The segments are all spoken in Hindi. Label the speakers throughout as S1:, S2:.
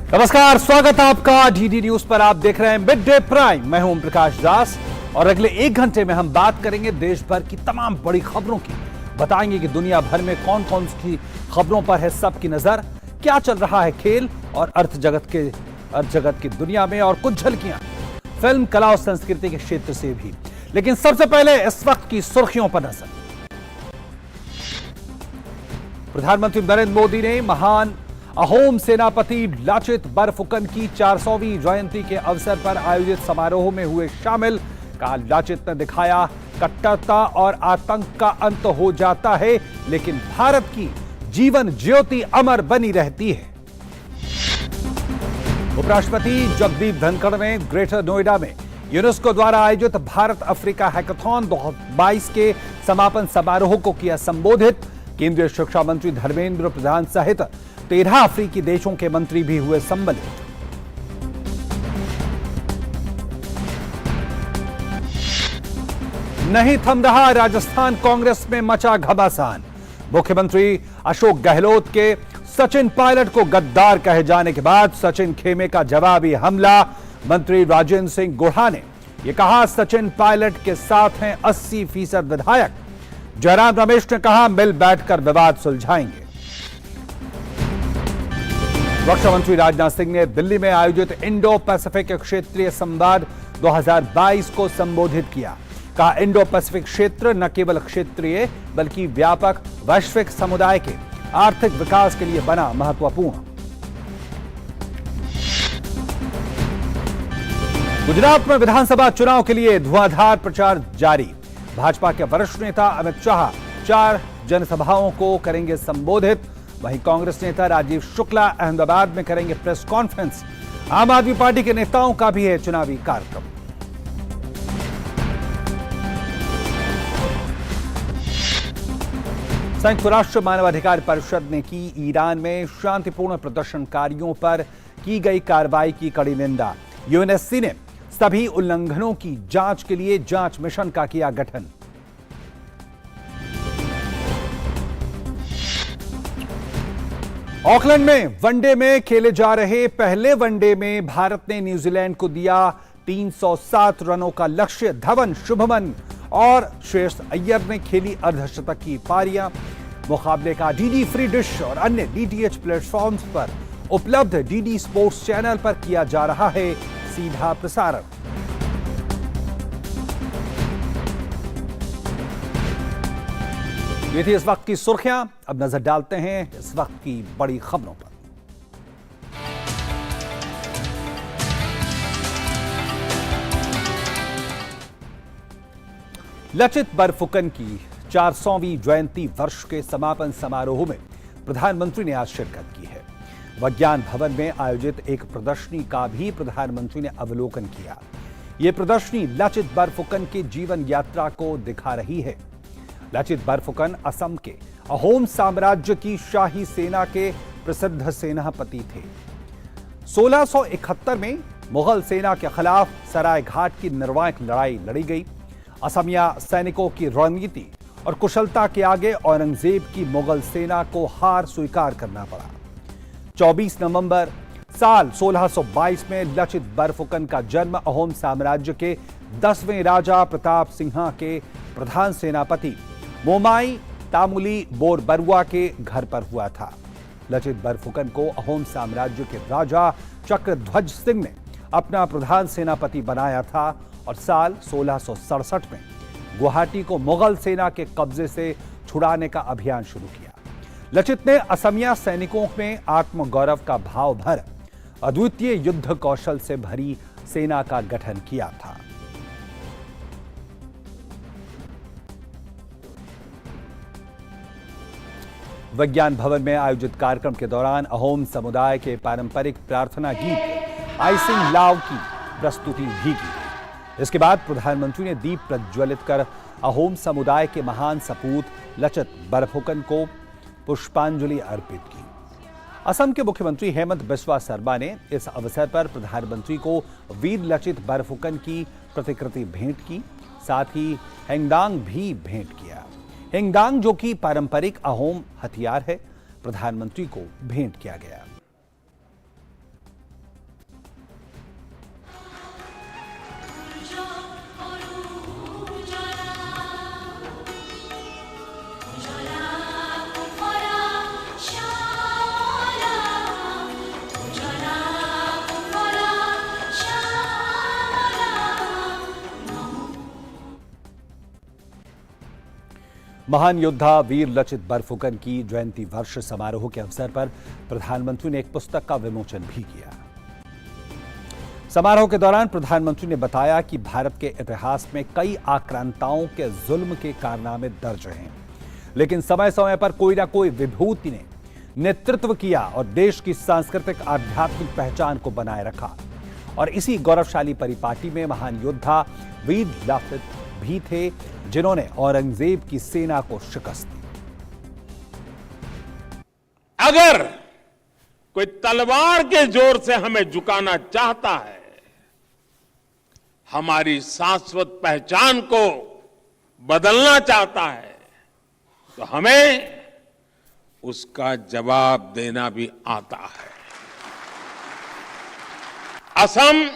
S1: नमस्कार, स्वागत है आपका डीडी न्यूज पर। आप देख रहे हैं मिड डे प्राइम। मैं हूं ओम प्रकाश दास और अगले 1 घंटे में हम बात करेंगे देश भर की तमाम बड़ी खबरों की। बताएंगे कि दुनिया भर में कौन कौन सी खबरों पर है सबकी नजर, क्या चल रहा है खेल और अर्थ जगत की दुनिया में, और कुछ झलकियां फिल्म, कला और संस्कृति के क्षेत्र से भी। लेकिन सबसे पहले इस वक्त की सुर्खियों पर नजर। प्रधानमंत्री नरेंद्र मोदी ने महान अहोम सेनापति लाचित बरफुकन की 400वीं जयंती के अवसर पर आयोजित समारोह में हुए शामिल। कहा, लाचित ने दिखाया कट्टरता और आतंक का अंत हो जाता है, लेकिन भारत की जीवन ज्योति अमर बनी रहती है। उपराष्ट्रपति जगदीप धनखड़ ने ग्रेटर नोएडा में यूनेस्को द्वारा आयोजित भारत अफ्रीका हैकाथॉन 2022 के समापन समारोह को किया संबोधित। केंद्रीय शिक्षा मंत्री धर्मेंद्र प्रधान सहित 13 अफ्रीकी देशों के मंत्री भी हुए सम्मिलित। नहीं थम रहा राजस्थान कांग्रेस में मचा घमासान। मुख्यमंत्री अशोक गहलोत के सचिन पायलट को गद्दार कहे जाने के बाद सचिन खेमे का जवाबी हमला। मंत्री राजेंद्र सिंह गुढ़ा ने यह कहा, सचिन पायलट के साथ हैं 80% विधायक। जयराम रमेश ने कहा, मिल बैठकर विवाद सुलझाएंगे। रक्षा मंत्री राजनाथ सिंह ने दिल्ली में आयोजित इंडो पैसिफिक क्षेत्रीय संवाद 2022 को संबोधित किया। कहा, इंडो पैसिफिक क्षेत्र न केवल क्षेत्रीय बल्कि व्यापक वैश्विक समुदाय के आर्थिक विकास के लिए बना महत्वपूर्ण। गुजरात में विधानसभा चुनाव के लिए धुआंधार प्रचार जारी। भाजपा के वरिष्ठ नेता अमित शाह 4 जनसभाओं को करेंगे संबोधित। वहीं कांग्रेस नेता राजीव शुक्ला अहमदाबाद में करेंगे प्रेस कॉन्फ्रेंस। आम आदमी पार्टी के नेताओं का भी है चुनावी कार्यक्रम। संयुक्त राष्ट्र मानवाधिकार परिषद ने की ईरान में शांतिपूर्ण प्रदर्शनकारियों पर की गई कार्रवाई की कड़ी निंदा। यूएनएससी ने सभी उल्लंघनों की जांच के लिए जांच मिशन का किया गठन। ऑकलैंड में वनडे में खेले जा रहे पहले वनडे में भारत ने न्यूजीलैंड को दिया 307 रनों का लक्ष्य। धवन, शुभमन और श्रेयस अय्यर ने खेली अर्धशतक की पारियां। मुकाबले का डीडी फ्री डिश और अन्य डीटीएच प्लेटफॉर्म्स पर उपलब्ध डीडी स्पोर्ट्स चैनल पर किया जा रहा है सीधा प्रसारण। ये थी इस वक्त की सुर्खियां। अब नजर डालते हैं इस वक्त की बड़ी खबरों पर। लाचित बरफुकन की 400वीं जयंती वर्ष के समापन समारोह में प्रधानमंत्री ने आज शिरकत की है। विज्ञान भवन में आयोजित एक प्रदर्शनी का भी प्रधानमंत्री ने अवलोकन किया। यह प्रदर्शनी लाचित बरफुकन की जीवन यात्रा को दिखा रही है। लाचित बरफुकन असम के अहोम साम्राज्य की शाही सेना के प्रसिद्ध सेनापति थे। 1671 में मुगल सेना के खिलाफ सराय घाट की निर्णायक लड़ाई लड़ी गई। असमिया सैनिकों की रणनीति और कुशलता के आगे औरंगजेब की मुगल सेना को हार स्वीकार करना पड़ा। 24 नवंबर साल 1622 में लाचित बरफुकन का जन्म अहोम साम्राज्य के 10वें राजा प्रताप सिंह के प्रधान सेनापति मोमाई तामुली बोरबरुआ के घर पर हुआ था। लाचित बरफुकन को अहोम साम्राज्य के राजा चक्रध्वज सिंह ने अपना प्रधान सेनापति बनाया था और साल 1667 में गुवाहाटी को मुगल सेना के कब्जे से छुड़ाने का अभियान शुरू किया। लाचित ने असमिया सैनिकों में आत्मगौरव का भाव भर अद्वितीय युद्ध कौशल से भरी सेना का गठन किया था। विज्ञान भवन में आयोजित कार्यक्रम के दौरान अहोम समुदाय के पारंपरिक प्रार्थना गीत आइसिंग लाव की प्रस्तुति भी की गई। इसके बाद प्रधानमंत्री ने दीप प्रज्वलित कर अहोम समुदाय के महान सपूत लाचित बरफुकन को पुष्पांजलि अर्पित की। असम के मुख्यमंत्री हेमंत बिस्वा शर्मा ने इस अवसर पर प्रधानमंत्री को वीर लाचित बरफुकन की प्रतिकृति भेंट की। साथ ही हेंगडांग भी भेंट किया। हेंगडांग जो कि पारंपरिक अहोम हथियार है, प्रधानमंत्री को भेंट किया गया। महान योद्धा वीर लचित बरफुकन की जयंती वर्ष समारोह के अवसर पर प्रधानमंत्री ने एक पुस्तक का विमोचन भी किया। समारोह के दौरान प्रधानमंत्री ने बताया कि भारत के इतिहास में कई आक्रांताओं के जुल्म के कारनामे दर्ज हैं, लेकिन समय समय पर कोई ना कोई विभूति ने नेतृत्व किया और देश की सांस्कृतिक आध्यात्मिक पहचान को बनाए रखा। और इसी गौरवशाली परिपाटी में महान योद्धा वीर लचित भी थे, जिन्होंने औरंगजेब की सेना को शिकस्त दी।
S2: अगर कोई तलवार के जोर से हमें झुकाना चाहता है, हमारी शाश्वत पहचान को बदलना चाहता है, तो हमें उसका जवाब देना भी आता है। असम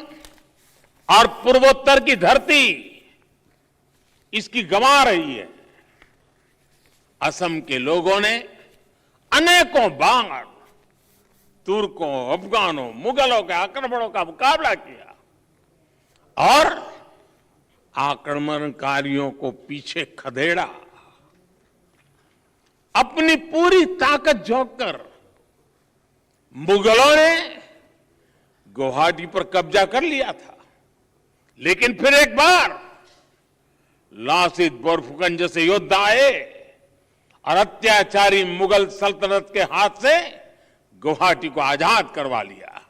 S2: और पूर्वोत्तर की धरती इसकी गंवा रही है। असम के लोगों ने अनेकों बार तुर्कों, अफगानों, मुगलों के आक्रमणों का मुकाबला किया और आक्रमणकारियों को पीछे खदेड़ा। अपनी पूरी ताकत झोंक कर मुगलों ने गुवाहाटी पर कब्जा कर लिया था, लेकिन फिर एक बार लासित बोरफुकन जैसे योद्धा आए और अत्याचारी मुगल सल्तनत के हाथ से गुवाहाटी को आजाद करवा लिया।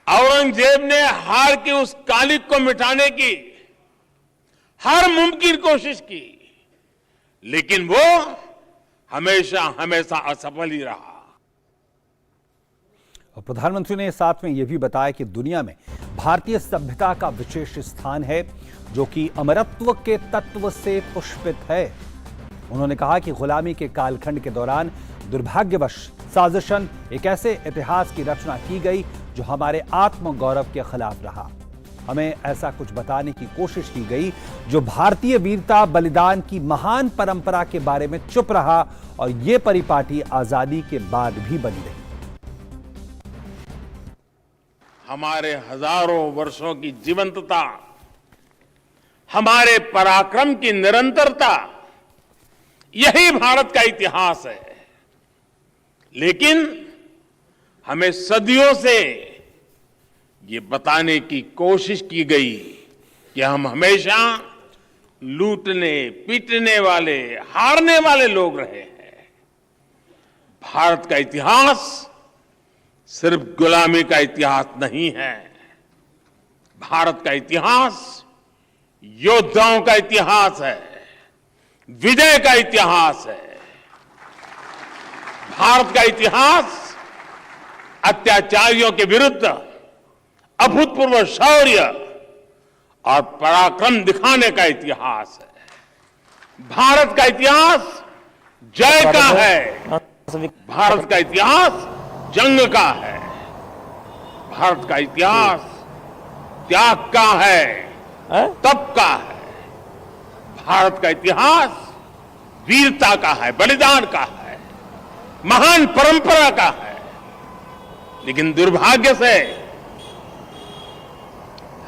S2: औरंगजेब ने हार की उस कालिक को मिटाने की हर मुमकिन कोशिश की, लेकिन वो हमेशा हमेशा असफल ही रहा।
S1: और प्रधानमंत्री ने साथ में यह भी बताया कि दुनिया में भारतीय सभ्यता का विशेष स्थान है, जो कि अमरत्व के तत्व से पुष्पित है। उन्होंने कहा कि गुलामी के कालखंड के दौरान दुर्भाग्यवश साजिशन एक ऐसे इतिहास की रचना की गई जो हमारे आत्मगौरव के खिलाफ रहा। हमें ऐसा कुछ बताने की कोशिश की गई जो भारतीय वीरता बलिदान की महान परंपरा के बारे में चुप रहा, और यह परिपाटी आजादी के बाद भी बनी रही।
S2: हमारे हजारों वर्षों की जीवंतता, हमारे पराक्रम की निरंतरता, यही भारत का इतिहास है। लेकिन हमें सदियों से ये बताने की कोशिश की गई कि हम हमेशा लूटने, पीटने वाले, हारने वाले लोग रहे हैं। भारत का इतिहास सिर्फ गुलामी का इतिहास नहीं है। भारत का इतिहास योद्धाओं का इतिहास है, विजय का इतिहास है। भारत का इतिहास अत्याचारियों के विरुद्ध अभूतपूर्व शौर्य और पराक्रम दिखाने का इतिहास है। भारत का इतिहास जय का है, भारत का इतिहास जंग का है, भारत का इतिहास त्याग का है, तप का है, भारत का इतिहास वीरता का है, बलिदान का है, महान परंपरा का है। लेकिन दुर्भाग्य से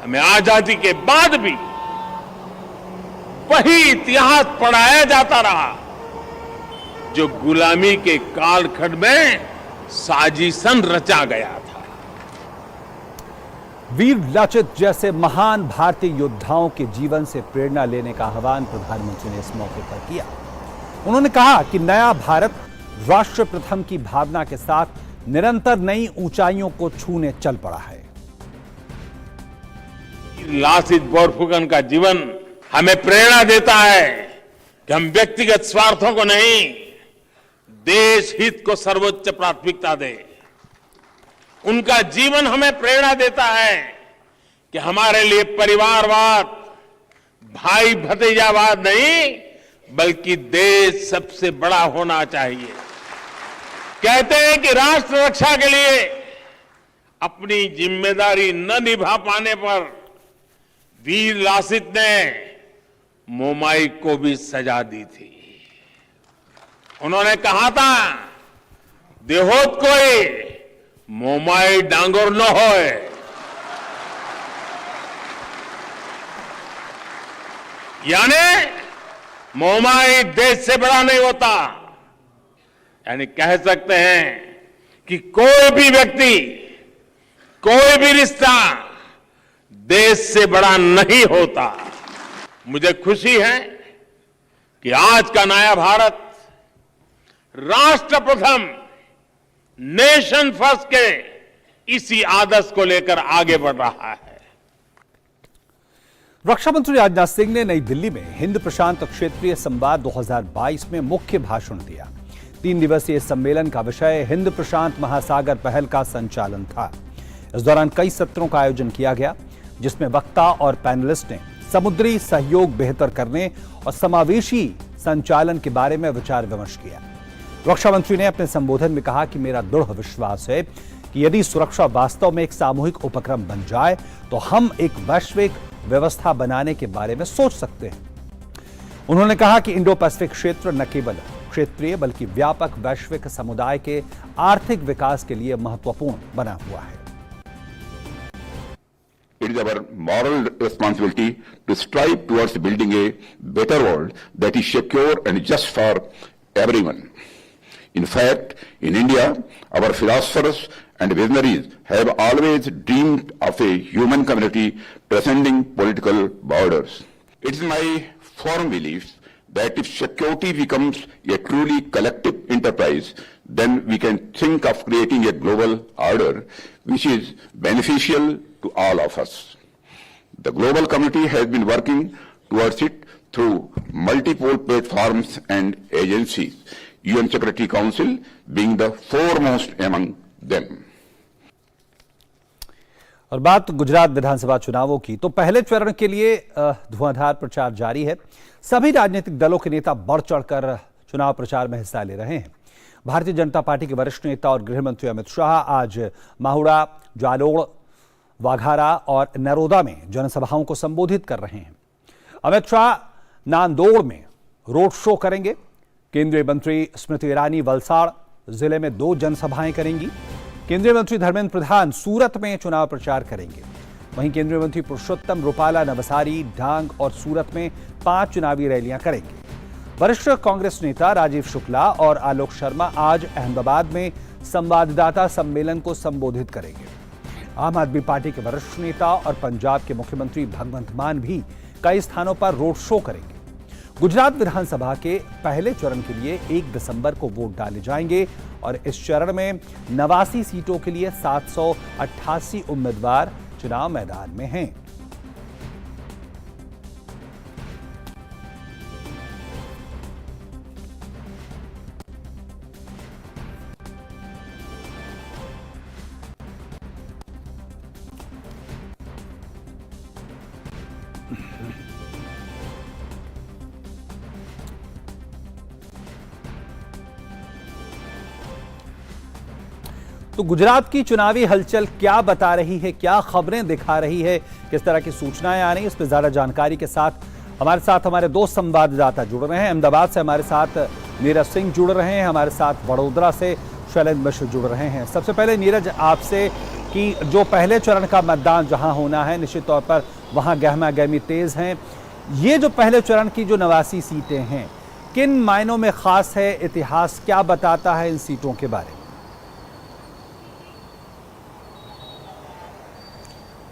S2: हमें आजादी के बाद भी वही इतिहास पढ़ाया जाता रहा जो गुलामी के कालखंड में साजिशन रचा गया था।
S1: वीर लचित जैसे महान भारतीय योद्धाओं के जीवन से प्रेरणा लेने का आह्वान प्रधानमंत्री ने इस मौके पर किया। उन्होंने कहा कि नया भारत राष्ट्र प्रथम की भावना के साथ निरंतर नई ऊंचाइयों को छूने चल पड़ा है।
S2: लासित बोरफुकन का जीवन हमें प्रेरणा देता है कि हम व्यक्तिगत स्वार्थों को नहीं, देश हित को सर्वोच्च प्राथमिकता दें। उनका जीवन हमें प्रेरणा देता है कि हमारे लिए परिवारवाद, भाई भतीजावाद नहीं, बल्कि देश सबसे बड़ा होना चाहिए। कहते हैं कि राष्ट्र रक्षा के लिए अपनी जिम्मेदारी न निभा पाने पर वीर लासित ने मोमाई को भी सजा दी थी। उन्होंने कहा था, देहोत कोई मोमाई डांगोर न होए। यानी मोहमाई देश से बड़ा नहीं होता। यानी कह सकते हैं कि कोई भी व्यक्ति, कोई भी रिश्ता देश से बड़ा नहीं होता। मुझे खुशी है कि आज का नया भारत राष्ट्र प्रथम, नेशन फर्स्ट के इसी आदर्श को लेकर आगे बढ़ रहा है।
S1: रक्षा मंत्री राजनाथ सिंह ने नई दिल्ली में हिंद प्रशांत क्षेत्रीय संवाद 2022 में मुख्य भाषण दिया। 3 दिवसीय सम्मेलन का विषय हिंद प्रशांत महासागर पहल का संचालन था। इस दौरान कई सत्रों का आयोजन किया गया, जिसमें वक्ता और पैनलिस्ट ने समुद्री सहयोग बेहतर करने और समावेशी संचालन के बारे में विचार विमर्श किया। रक्षा मंत्री ने अपने संबोधन में कहा कि मेरा दृढ़ विश्वास है कि यदि सुरक्षा वास्तव में एक सामूहिक उपक्रम बन जाए तो हम एक वैश्विक व्यवस्था बनाने के बारे में सोच सकते हैं। उन्होंने कहा कि इंडो पैसिफिक क्षेत्र न केवल क्षेत्रीय बल्कि व्यापक वैश्विक समुदाय के आर्थिक विकास के लिए महत्वपूर्ण बना हुआ है।
S3: It is our moral responsibility to strive towards building a better world that is secure and just for everyone. In fact, in India, our philosophers and visionaries have always dreamed of a human community transcending political borders. It is my firm belief that if security becomes a truly collective enterprise, then we can think of creating a global order which is beneficial to all of us. The global community has been working towards it through multiple platforms and agencies, UN Security Council being the foremost among them.
S1: और बात गुजरात विधानसभा चुनावों की, तो पहले चरण के लिए धुआंधार प्रचार जारी है। सभी राजनीतिक दलों के नेता बढ़ चढ़कर चुनाव प्रचार में हिस्सा ले रहे हैं। भारतीय जनता पार्टी के वरिष्ठ नेता और गृह मंत्री अमित शाह आज माहुड़ा, जालोर, वाघारा और नरोदा में जनसभाओं को संबोधित कर रहे हैं। अमित शाह नांदोड़ में रोड शो करेंगे। केंद्रीय मंत्री स्मृति ईरानी वलसाड़ जिले में 2 जनसभाएं करेंगी। केंद्रीय मंत्री धर्मेंद्र प्रधान सूरत में चुनाव प्रचार करेंगे। वहीं केंद्रीय मंत्री पुरुषोत्तम रुपाला नवसारी, डांग और सूरत में 5 चुनावी रैलियां करेंगे। वरिष्ठ कांग्रेस नेता राजीव शुक्ला और आलोक शर्मा आज अहमदाबाद में संवाददाता सम्मेलन को संबोधित करेंगे। आम आदमी पार्टी के वरिष्ठ नेता और पंजाब के मुख्यमंत्री भगवंत मान भी कई स्थानों पर रोड शो करेंगे। गुजरात विधानसभा के पहले चरण के लिए 1 दिसंबर को वोट डाले जाएंगे और इस चरण में 89 सीटों के लिए 788 उम्मीदवार चुनाव मैदान में हैं। तो गुजरात की चुनावी हलचल क्या बता रही है, क्या खबरें दिखा रही है, किस तरह की सूचनाएं आ रही हैं, इस पर ज्यादा जानकारी के साथ हमारे 2 संवाददाता जुड़ रहे हैं। अहमदाबाद से हमारे साथ नीरज सिंह जुड़ रहे हैं, हमारे साथ वडोदरा से शैलेंद्र मिश्र जुड़ रहे हैं। सबसे पहले नीरज, आपसे कि जो पहले चरण का मतदान जहां होना है, निश्चित तौर पर वहां गहमा गहमी तेज है। ये जो पहले चरण की जो 89 सीटें हैं, किन मायनों में खास है? इतिहास क्या बताता है इन सीटों के बारे में?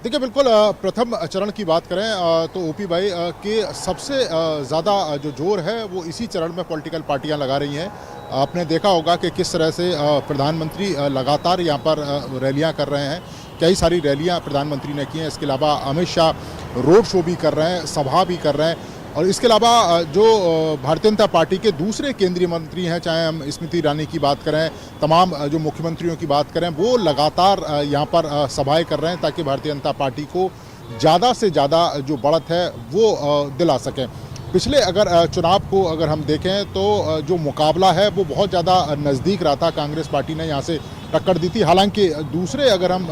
S4: देखिए, बिल्कुल प्रथम चरण की बात करें तो ओपी भाई के सबसे ज़्यादा जो जोर है वो इसी चरण में पॉलिटिकल पार्टियां लगा रही हैं। आपने देखा होगा कि किस तरह से प्रधानमंत्री लगातार यहाँ पर रैलियां कर रहे हैं। कई सारी रैलियां प्रधानमंत्री ने की हैं। इसके अलावा अमित शाह रोड शो भी कर रहे हैं, सभा भी कर रहे हैं। और इसके अलावा जो भारतीय जनता पार्टी के दूसरे केंद्रीय मंत्री हैं, चाहे हम स्मृति ईरानी की बात करें, तमाम जो मुख्यमंत्रियों की बात करें, वो लगातार यहाँ पर सभाएं कर रहे हैं ताकि भारतीय जनता पार्टी को ज़्यादा से ज़्यादा जो बढ़त है वो दिला सकें। पिछले अगर चुनाव को अगर हम देखें तो जो मुकाबला है वो बहुत ज़्यादा नज़दीक रहा था। कांग्रेस पार्टी ने यहाँ से टक्कर दी थी। हालांकि दूसरे अगर हम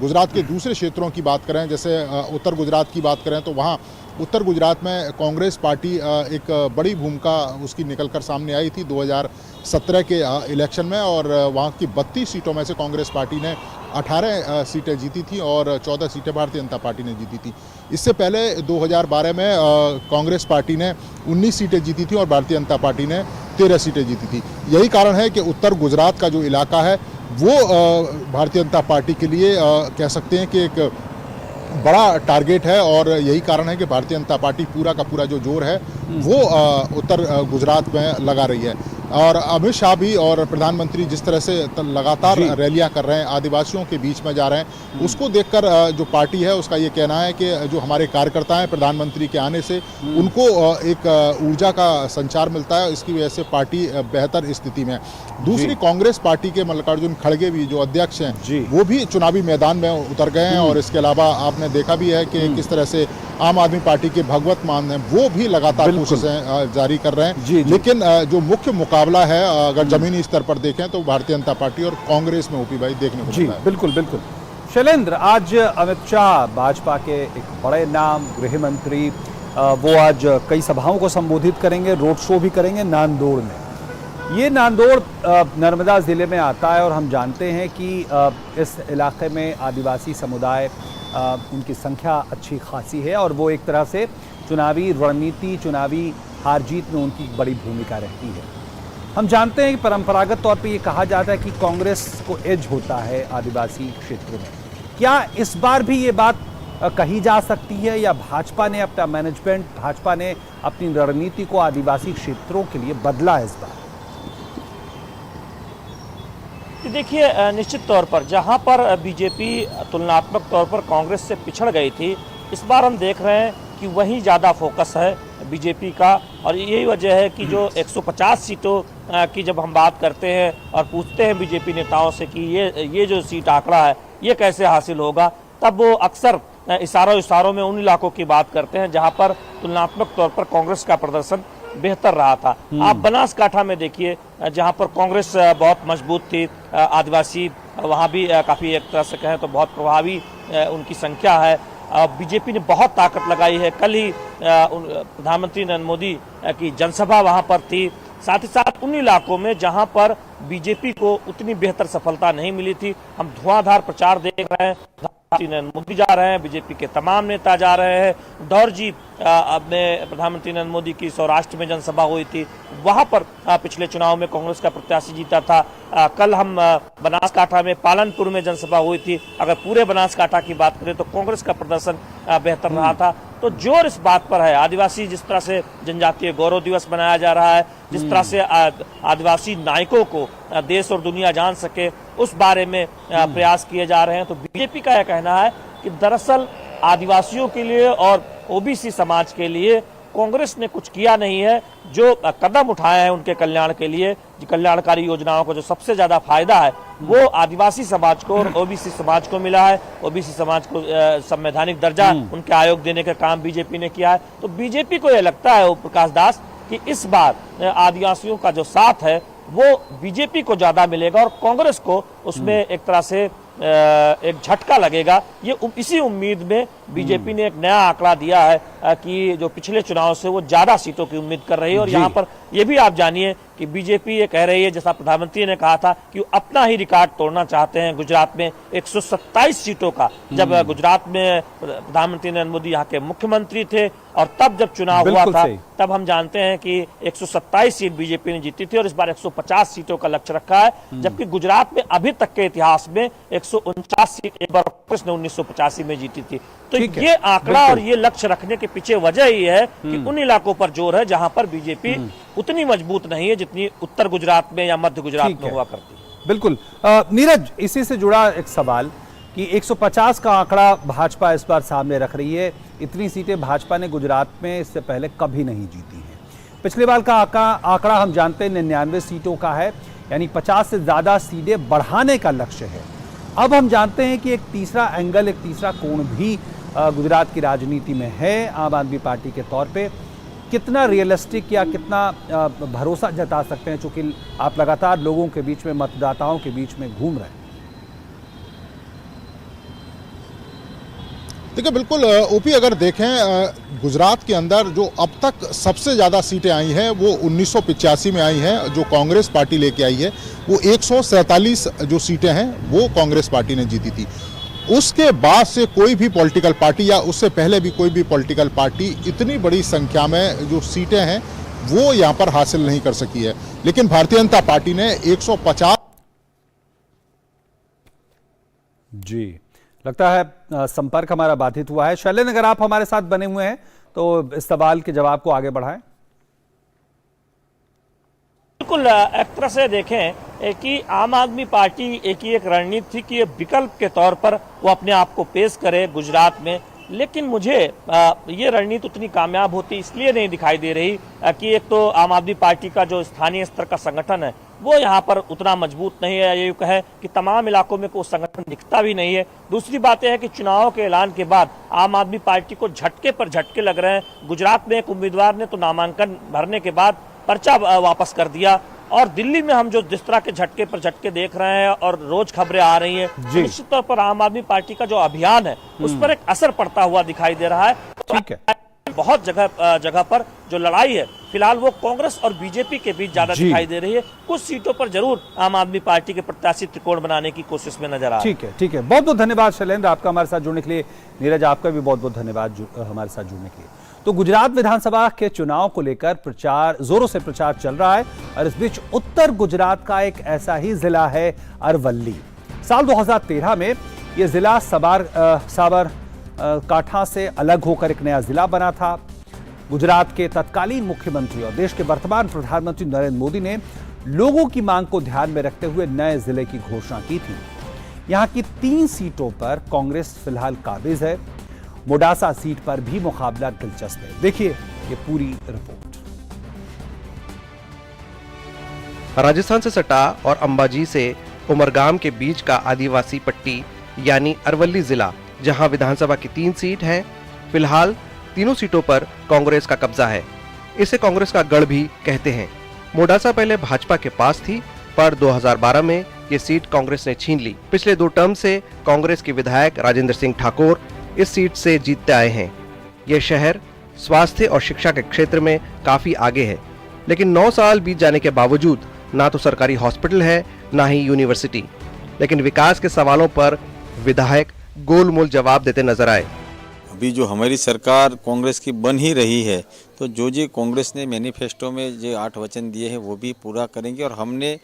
S4: गुजरात के दूसरे क्षेत्रों की बात करें, जैसे उत्तर गुजरात की बात करें, तो वहाँ उत्तर गुजरात में कांग्रेस पार्टी एक बड़ी भूमिका उसकी निकलकर सामने आई थी 2017 के इलेक्शन में, और वहाँ की 32 सीटों में से कांग्रेस पार्टी ने 18 सीटें जीती थी और 14 सीटें भारतीय जनता पार्टी ने जीती थी। इससे पहले 2012 में कांग्रेस पार्टी ने 19 सीटें जीती थी और भारतीय जनता पार्टी ने 13 सीटें जीती थी। यही कारण है कि उत्तर गुजरात का जो इलाका है वो भारतीय जनता पार्टी के लिए कह सकते हैं कि एक बड़ा टारगेट है और यही कारण है कि भारतीय जनता पार्टी पूरा का पूरा जो जोर है वो उत्तर गुजरात में लगा रही है। और अमित शाह भी और प्रधानमंत्री जिस तरह से लगातार रैलियां कर रहे हैं, आदिवासियों के बीच में जा रहे हैं, उसको देखकर जो पार्टी है उसका ये कहना है कि जो हमारे कार्यकर्ता हैं प्रधानमंत्री के आने से उनको एक ऊर्जा का संचार मिलता है, इसकी वजह से पार्टी बेहतर स्थिति में। दूसरी कांग्रेस पार्टी के मल्लिकार्जुन खड़गे भी जो अध्यक्ष हैं वो भी चुनावी मैदान में उतर गए हैं और इसके अलावा आपने देखा भी है कि किस तरह से आम आदमी पार्टी के भगवत मान हैं वो भी लगातार कोशिशें जारी कर रहे हैं। लेकिन जो मुख्य मुकाबला है अगर जमीनी स्तर पर देखें तो भारतीय जनता पार्टी और कांग्रेस में ओपी भाई देखने को मिलता है।
S1: बिल्कुल बिल्कुल। शैलेंद्र, आज अमित शाह भाजपा के एक बड़े नाम गृह मंत्री, वो आज कई सभाओं को संबोधित करेंगे, रोड शो भी करेंगे नांदोड़ में। ये नांदोड़ नर्मदा जिले में आता है और हम जानते हैं कि इस इलाके में आदिवासी समुदाय उनकी संख्या अच्छी खासी है और वो एक तरह से चुनावी रणनीति, चुनावी हार जीत में उनकी बड़ी भूमिका रहती है। हम जानते हैं कि परंपरागत तौर पे ये कहा जाता है कि कांग्रेस को एज होता है आदिवासी क्षेत्रों में। क्या इस बार भी ये बात कही जा सकती है या भाजपा ने अपना मैनेजमेंट, भाजपा ने अपनी रणनीति को आदिवासी क्षेत्रों के लिए बदला है इस बार?
S5: देखिए, निश्चित तौर पर जहां पर बीजेपी तुलनात्मक तौर पर कांग्रेस से पिछड़ गई थी, इस बार हम देख रहे हैं कि वहीं ज़्यादा फोकस है बीजेपी का। और यही वजह है कि जो 150 सीटों की जब हम बात करते हैं और पूछते हैं बीजेपी नेताओं से कि ये जो सीट आंकड़ा है ये कैसे हासिल होगा, तब वो अक्सर इशारों में उन इलाकों की बात करते हैं जहां पर तुलनात्मक तौर पर कांग्रेस का प्रदर्शन बेहतर रहा था। आप बनासकांठा में देखिए जहां पर कांग्रेस बहुत मजबूत थी, आदिवासी वहां भी काफ़ी एक तरह से कहें तो बहुत प्रभावी उनकी संख्या है। बीजेपी ने बहुत ताकत लगाई है। कल ही प्रधानमंत्री नरेंद्र मोदी की जनसभा वहां पर थी। साथ ही साथ उन इलाकों में जहां पर बीजेपी को उतनी बेहतर सफलता नहीं मिली थी, हम धुआंधार प्रचार देख रहे हैं। नरेंद्र मोदी जा रहे हैं, बीजेपी के तमाम नेता जा रहे हैं। दौर जी में प्रधानमंत्री नरेंद्र मोदी की सौराष्ट्र में जनसभा हुई थी, वहां पर पिछले चुनाव में कांग्रेस का प्रत्याशी जीता था। कल हम बनासकांठा में पालनपुर में जनसभा हुई थी। अगर पूरे बनासकांठा की बात करें तो कांग्रेस का प्रदर्शन बेहतर रहा था। तो जोर इस बात पर है, आदिवासी जिस तरह से जनजातीय गौरव दिवस मनाया जा रहा है, जिस तरह से आदिवासी नायकों को देश और दुनिया जान सके उस बारे में प्रयास किए जा रहे हैं। तो बीजेपी का यह कहना है कि दरअसल आदिवासियों के लिए और ओबीसी समाज के लिए कांग्रेस ने कुछ किया नहीं है। जो कदम उठाए हैं उनके कल्याण के लिए, कल्याणकारी योजनाओं को जो सबसे ज्यादा फायदा है वो आदिवासी समाज को और ओबीसी समाज को मिला है। ओबीसी समाज को संवैधानिक दर्जा उनके आयोग देने का काम बीजेपी ने किया है। तो बीजेपी को यह लगता है प्रकाश दास कि इस बार आदिवासियों का जो साथ है वो बीजेपी को ज्यादा मिलेगा और कांग्रेस को उसमें एक तरह से एक झटका लगेगा। ये इसी उम्मीद में बीजेपी ने एक नया आंकड़ा दिया है कि जो पिछले चुनाव से वो ज्यादा सीटों की उम्मीद कर रही है। और यहाँ पर ये भी आप जानिए कि बीजेपी ये कह रही है, जैसा प्रधानमंत्री ने कहा था कि वो अपना ही रिकॉर्ड तोड़ना चाहते हैं। गुजरात में 127 सीटों का, जब गुजरात में प्रधानमंत्री नरेंद्र मोदी यहाँ के मुख्यमंत्री थे और तब जब चुनाव हुआ था तब हम जानते हैं कि 127 सीट बीजेपी ने जीती थी और इस बार 150 सीटों का लक्ष्य रखा है। जबकि गुजरात में अभी तक के इतिहास में 149 सीट एक बार कांग्रेस ने 1985 में जीती थी। तो ये आंकड़ा और ये लक्ष्य रखने के पीछे वजह ही है कि उन इलाकों पर जोर है जहां पर बीजेपी उतनी मजबूत नहीं है जितनी उत्तर गुजरात में या मध्य गुजरात में हुआ करती है।
S1: बिल्कुल। नीरज, इसी से जुड़ा एक सवाल कि 150 का आंकड़ा भाजपा इस बार सामने रख रही है। इतनी सीटें भाजपा ने गुजरात में इससे पहले कभी नहीं जीती हैं। पिछले बार का आंकड़ा हम जानते हैं 99 सीटों का है, यानी 50 से ज्यादा सीटें बढ़ाने का लक्ष्य है। अब हम जानते हैं कि एक तीसरा एंगल, एक तीसरा कोण भी गुजरात की राजनीति में है आम आदमी पार्टी के तौर पे। कितना रियलिस्टिक या कितना भरोसा जता सकते हैं, चूंकि आप लगातार लोगों के बीच में, मतदाताओं के बीच में घूम रहे हैं?
S4: देखिए बिल्कुल ओपी, अगर देखें गुजरात के अंदर जो अब तक सबसे ज़्यादा सीटें आई हैं वो 1985 में आई हैं, जो कांग्रेस पार्टी लेके आई है। वो 147 जो सीटें हैं वो कांग्रेस पार्टी ने जीती थी। उसके बाद से कोई भी पॉलिटिकल पार्टी या उससे पहले भी कोई भी पॉलिटिकल पार्टी इतनी बड़ी संख्या में जो सीटें हैं वो यहाँ पर हासिल नहीं कर सकी है। लेकिन भारतीय जनता पार्टी ने 150।
S1: जी, लगता है संपर्क हमारा बाधित हुआ है। शैलेंद्र, अगर आप हमारे साथ बने हुए हैं तो इस सवाल के जवाब को आगे बढ़ाएं।
S5: बिल्कुल, एक तरह से देखें कि आम आदमी पार्टी एक रणनीति थी कि ये विकल्प के तौर पर वो अपने आप को पेश करे गुजरात में, लेकिन मुझे ये रणनीति उतनी कामयाब होती इसलिए नहीं दिखाई दे रही कि एक तो आम आदमी पार्टी का जो स्थानीय स्तर का संगठन है वो यहाँ पर उतना मजबूत नहीं है, ये कहे कि तमाम इलाकों में कोई संगठन दिखता भी नहीं है। दूसरी बात यह है कि चुनाव के ऐलान के बाद आम आदमी पार्टी को झटके पर झटके लग रहे हैं। गुजरात में एक उम्मीदवार ने तो नामांकन भरने के बाद पर्चा वापस कर दिया, और दिल्ली में हम जो जिस तरह के झटके पर झटके देख रहे हैं और रोज खबरें आ रही हैं, तो निश्चित तौर पर आम आदमी पार्टी का जो अभियान है उस पर एक असर पड़ता हुआ दिखाई दे रहा है।
S1: ठीक है,
S5: बहुत जगह पर जो लड़ाई है फिलहाल वो कांग्रेस और बीजेपी के बीच ज्यादा दिखाई दे रही है। कुछ सीटों पर जरूर आम आदमी पार्टी के प्रत्याशी त्रिकोण बनाने की कोशिश में नजर आ रहा है।
S1: ठीक है, ठीक है, बहुत बहुत धन्यवाद शैलेंद्र, आपका हमारे साथ जुड़ने के लिए। नीरज, आपका भी बहुत बहुत धन्यवाद हमारे साथ जुड़ने के लिए। तो गुजरात विधानसभा के चुनाव को लेकर जोरों से प्रचार चल रहा है, और इस बीच उत्तर गुजरात का एक ऐसा ही जिला है अरवल्ली। साल 2013 में यह जिला साबरकांठा से अलग होकर एक नया जिला बना था। गुजरात के तत्कालीन मुख्यमंत्री और देश के वर्तमान प्रधानमंत्री नरेंद्र मोदी ने लोगों की मांग को ध्यान में रखते हुए नए जिले की घोषणा की थी। यहां की 3 सीटों पर कांग्रेस फिलहाल काबिज है। मोडासा सीट पर भी मुकाबला दिलचस्प है। देखिए ये पूरी रिपोर्ट।
S6: राजस्थान से सटा और अंबाजी से उमरगाम के बीच का आदिवासी पट्टी यानी अरवल्ली जिला, जहां विधानसभा की 3 सीट हैं, फिलहाल तीनों सीटों पर कांग्रेस का कब्जा है। इसे कांग्रेस का गढ़ भी कहते हैं। मोडासा पहले भाजपा के पास थी, पर 2012 में ये सीट कांग्रेस ने छीन ली। पिछले 2 टर्म से कांग्रेस के विधायक राजेंद्र सिंह ठाकुर इस सीट से जीतते आए हैं। यह शहर स्वास्थ्य और शिक्षा के क्षेत्र में काफी आगे है, लेकिन 9 साल बीत जाने के बावजूद ना तो सरकारी हॉस्पिटल है ना ही यूनिवर्सिटी। लेकिन विकास के सवालों पर विधायक गोलमोल जवाब देते नजर आए।
S7: अभी जो हमारी सरकार कांग्रेस की बन ही रही है, तो जो कांग्रेस ने मैनिफेस्टो में जो 8 वचन दिए हैं वो भी पूरा करेंगे। और हमने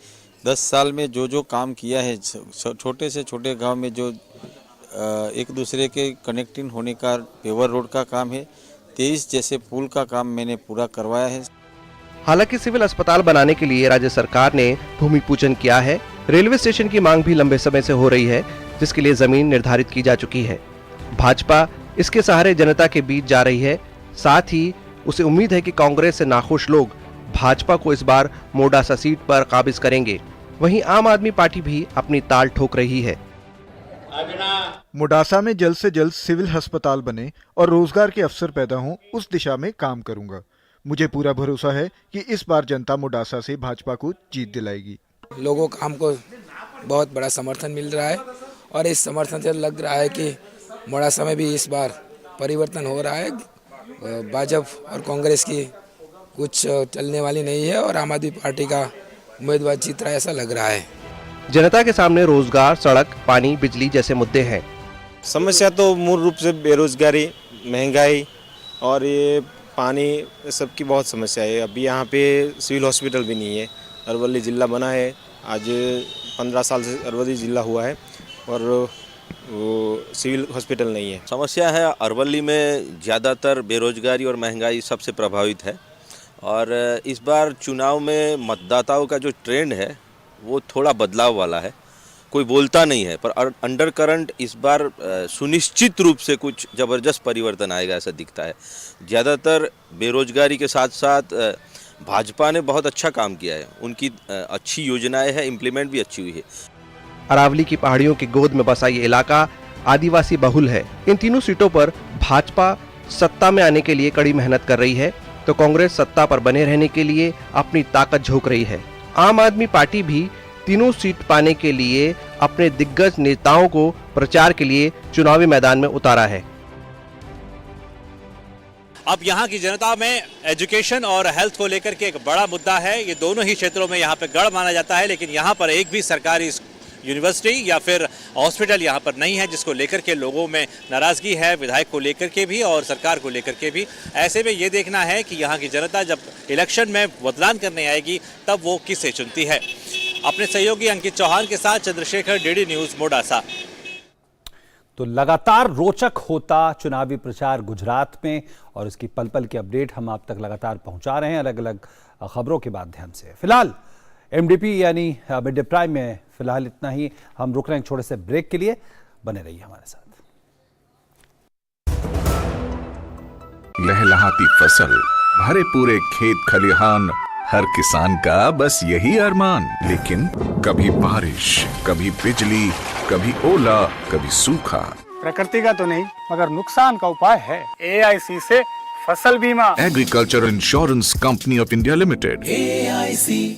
S7: 10 साल में जो काम किया है, छोटे से छोटे गांव में जो एक दूसरे के कनेक्टिंग होने का पेवर रोड का काम है, 23 जैसे पुल का काम मैंने पूरा करवाया है।
S6: हालांकि सिविल अस्पताल बनाने के लिए राज्य सरकार ने भूमि पूजन किया है। रेलवे स्टेशन की मांग भी लंबे समय से हो रही है, जिसके लिए जमीन निर्धारित की जा चुकी है। भाजपा इसके सहारे जनता के बीच जा रही है। साथ ही उसे उम्मीद है कि कांग्रेस से नाखुश लोग भाजपा को इस बार मोडासा सीट पर काबिज करेंगे। वहीं आम आदमी पार्टी भी अपनी ताल ठोक रही है।
S8: मोडासा में जल्द से जल्द सिविल अस्पताल बने और रोजगार के अवसर पैदा हों, उस दिशा में काम करूंगा। मुझे पूरा भरोसा है कि इस बार जनता मोडासा से भाजपा को जीत दिलाएगी।
S9: लोगों का हमको बहुत बड़ा समर्थन मिल रहा है, और इस समर्थन से लग रहा है कि मोडासा में भी इस बार परिवर्तन हो रहा है। भाजपा और कांग्रेस की कुछ चलने वाली नहीं है, और आम आदमी पार्टी का उम्मीदवार जीत रहा है, ऐसा लग रहा है।
S6: जनता के सामने रोजगार, सड़क, पानी, बिजली जैसे मुद्दे हैं।
S10: समस्या तो मूल रूप से बेरोजगारी, महंगाई और ये पानी, सबकी बहुत समस्या है। अभी यहाँ पे सिविल हॉस्पिटल भी नहीं है। अरवल्ली जिला बना है, आज 15 साल से अरवल्ली जिला हुआ है, और वो सिविल हॉस्पिटल नहीं है।
S11: समस्या है अरवल्ली में ज़्यादातर बेरोजगारी और महंगाई सबसे प्रभावित है। और इस बार चुनाव में मतदाताओं का जो ट्रेंड है वो थोड़ा बदलाव वाला है। कोई बोलता नहीं है, पर अंडर करंट इस बार सुनिश्चित रूप से कुछ ज़बरदस्त परिवर्तन आएगा, ऐसा दिखता है। ज़्यादातर बेरोजगारी के साथ साथ भाजपा ने बहुत अच्छा काम किया है। उनकी अच्छी योजनाएं हैं, इम्प्लीमेंट भी अच्छी हुई है।
S6: अरावली की पहाड़ियों की गोद में बसा ये इलाका आदिवासी बहुल है। इन तीनों सीटों पर भाजपा सत्ता में आने के लिए कड़ी मेहनत कर रही है, तो कांग्रेस सत्ता पर बने रहने के लिए अपनी ताकत झोंक रही है। आम आदमी पार्टी भी तीनों सीट पाने के लिए अपने दिग्गज नेताओं को प्रचार के लिए चुनावी मैदान में उतारा है।
S12: अब यहाँ की जनता में एजुकेशन और हेल्थ को लेकर के एक बड़ा मुद्दा है। ये दोनों ही क्षेत्रों में यहाँ पे गढ़ माना जाता है, लेकिन यहाँ पर एक भी सरकारी यूनिवर्सिटी या फिर हॉस्पिटल यहाँ पर नहीं है, जिसको लेकर के लोगों में नाराजगी है, विधायक को लेकर के भी और सरकार को लेकर के भी। ऐसे में ये देखना है कि यहाँ की जनता जब इलेक्शन में मतदान करने आएगी तब वो किसे चुनती है। अपने सहयोगी अंकित चौहान के साथ चंद्रशेखर, डीडी न्यूज, मोडासा।
S1: तो लगातार रोचक होता चुनावी प्रचार गुजरात में, और इसकी पल पल की अपडेट हम आप तक लगातार पहुंचा रहे हैं अलग अलग खबरों के माध्यम से। फिलहाल एमडीपी यानी मिड डे प्राइम में फिलहाल इतना ही। हम रुक रहे हैं छोटे से ब्रेक के लिए, बने रहिए हमारे साथ।
S13: लहलहाती फसल, भरे पूरे खेत खलिहान, हर किसान का बस यही अरमान। लेकिन कभी बारिश, कभी बिजली, कभी ओला, कभी सूखा।
S14: प्रकृति का तो नहीं, मगर नुकसान का उपाय है। AIC से फसल बीमा।
S13: Agriculture insurance company of India limited.
S1: AIC।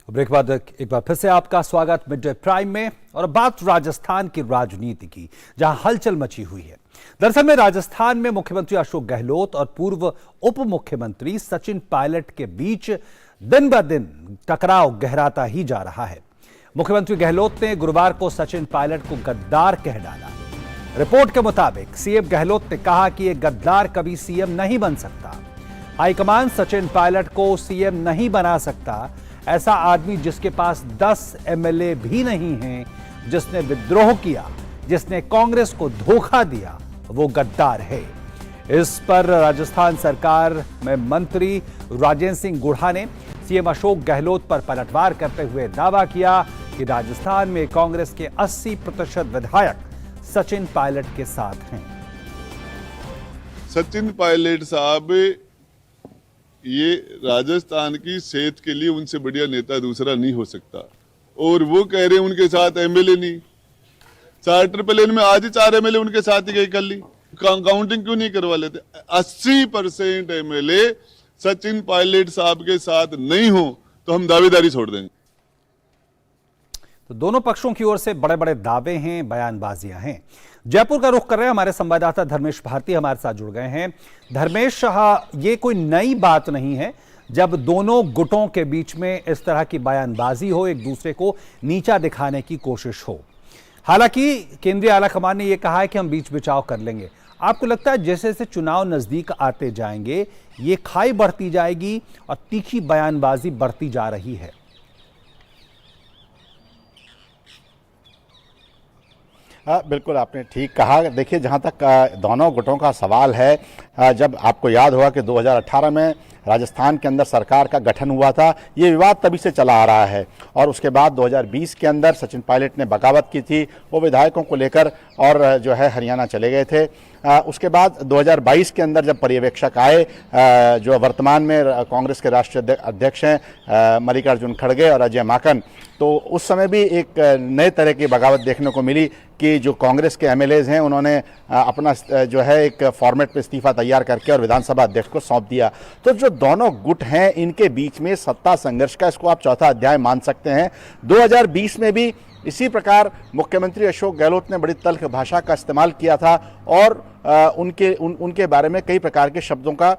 S1: Break बाद एक बार फिर से आपका स्वागत मिड डे प्राइम में। और बात राजस्थान की राजनीति की, जहां हलचल मची हुई है। दरअसल में राजस्थान में मुख्यमंत्री अशोक गहलोत और पूर्व उप मुख्यमंत्री सचिन पायलट के बीच दिन ब दिन टकराव गहराता ही जा रहा है। मुख्यमंत्री गहलोत ने गुरुवार को सचिन पायलट को गद्दार कह डाला। रिपोर्ट के मुताबिक सीएम गहलोत ने कहा कि यह गद्दार कभी सीएम नहीं बन सकता। हाईकमान सचिन पायलट को सीएम नहीं बना सकता। ऐसा आदमी जिसके पास 10 एमएलए भी नहीं हैं, जिसने विद्रोह किया, जिसने कांग्रेस को धोखा दिया, वो गद्दार है। इस पर राजस्थान सरकार में मंत्री राजेंद्र सिंह गुढ़ा ने सीएम अशोक गहलोत पर पलटवार करते हुए दावा किया कि राजस्थान में कांग्रेस के 80% विधायक सचिन पायलट के साथ हैं।
S15: सचिन पायलट साहब ये राजस्थान की सेहत के लिए उनसे बढ़िया नेता दूसरा नहीं हो सकता। और वो कह रहे हैं उनके साथ एमएलए नहीं। चार्टर प्लेन में आज ही 4 एमएलए उनके साथ ही गई कर ली। काउंटिंग क्यों नहीं करवा लेते? 80% एमएलए सचिन पायलट साहब के साथ नहीं हो तो हम दावेदारी छोड़ देंगे।
S1: तो दोनों पक्षों की ओर से बड़े बड़े दावे हैं, बयानबाजियां हैं। जयपुर का रुख कर रहे हैं हमारे संवाददाता धर्मेश भारती हमारे साथ जुड़ गए हैं। धर्मेश, ये कोई नई बात नहीं है जब दोनों गुटों के बीच में इस तरह की बयानबाजी हो, एक दूसरे को नीचा दिखाने की कोशिश हो। हालांकि केंद्रीय आलाकमान ने यह कहा है कि हम बीच बचाव कर लेंगे। आपको लगता है जैसे जैसे चुनाव नजदीक आते जाएंगे ये खाई बढ़ती जाएगी और तीखी बयानबाजी बढ़ती जा रही है?
S16: बिल्कुल आपने ठीक कहा। देखिए, जहां तक दोनों गुटों का सवाल है, जब आपको याद होगा कि 2018 में राजस्थान के अंदर सरकार का गठन हुआ था, ये विवाद तभी से चला आ रहा है। और उसके बाद 2020 के अंदर सचिन पायलट ने बगावत की थी, वो विधायकों को लेकर और जो है हरियाणा चले गए थे। उसके बाद 2022 के अंदर जब पर्यवेक्षक आए, जो वर्तमान में कांग्रेस के राष्ट्रीय अध्यक्ष हैं मल्लिकार्जुन खड़गे और अजय माकन, तो उस समय भी एक नए तरह की बगावत देखने को मिली कि जो कांग्रेस के एमएलएज हैं उन्होंने अपना जो है एक फॉर्मेट पे इस्तीफा तैयार करके और विधानसभा अध्यक्ष को सौंप दिया। तो जो दोनों गुट हैं इनके बीच में सत्ता संघर्ष का, इसको आप चौथा अध्याय मान सकते हैं। 2020 में भी इसी प्रकार मुख्यमंत्री अशोक गहलोत ने बड़ी तल्ख भाषा का इस्तेमाल किया था और उनके बारे में कई प्रकार के शब्दों का,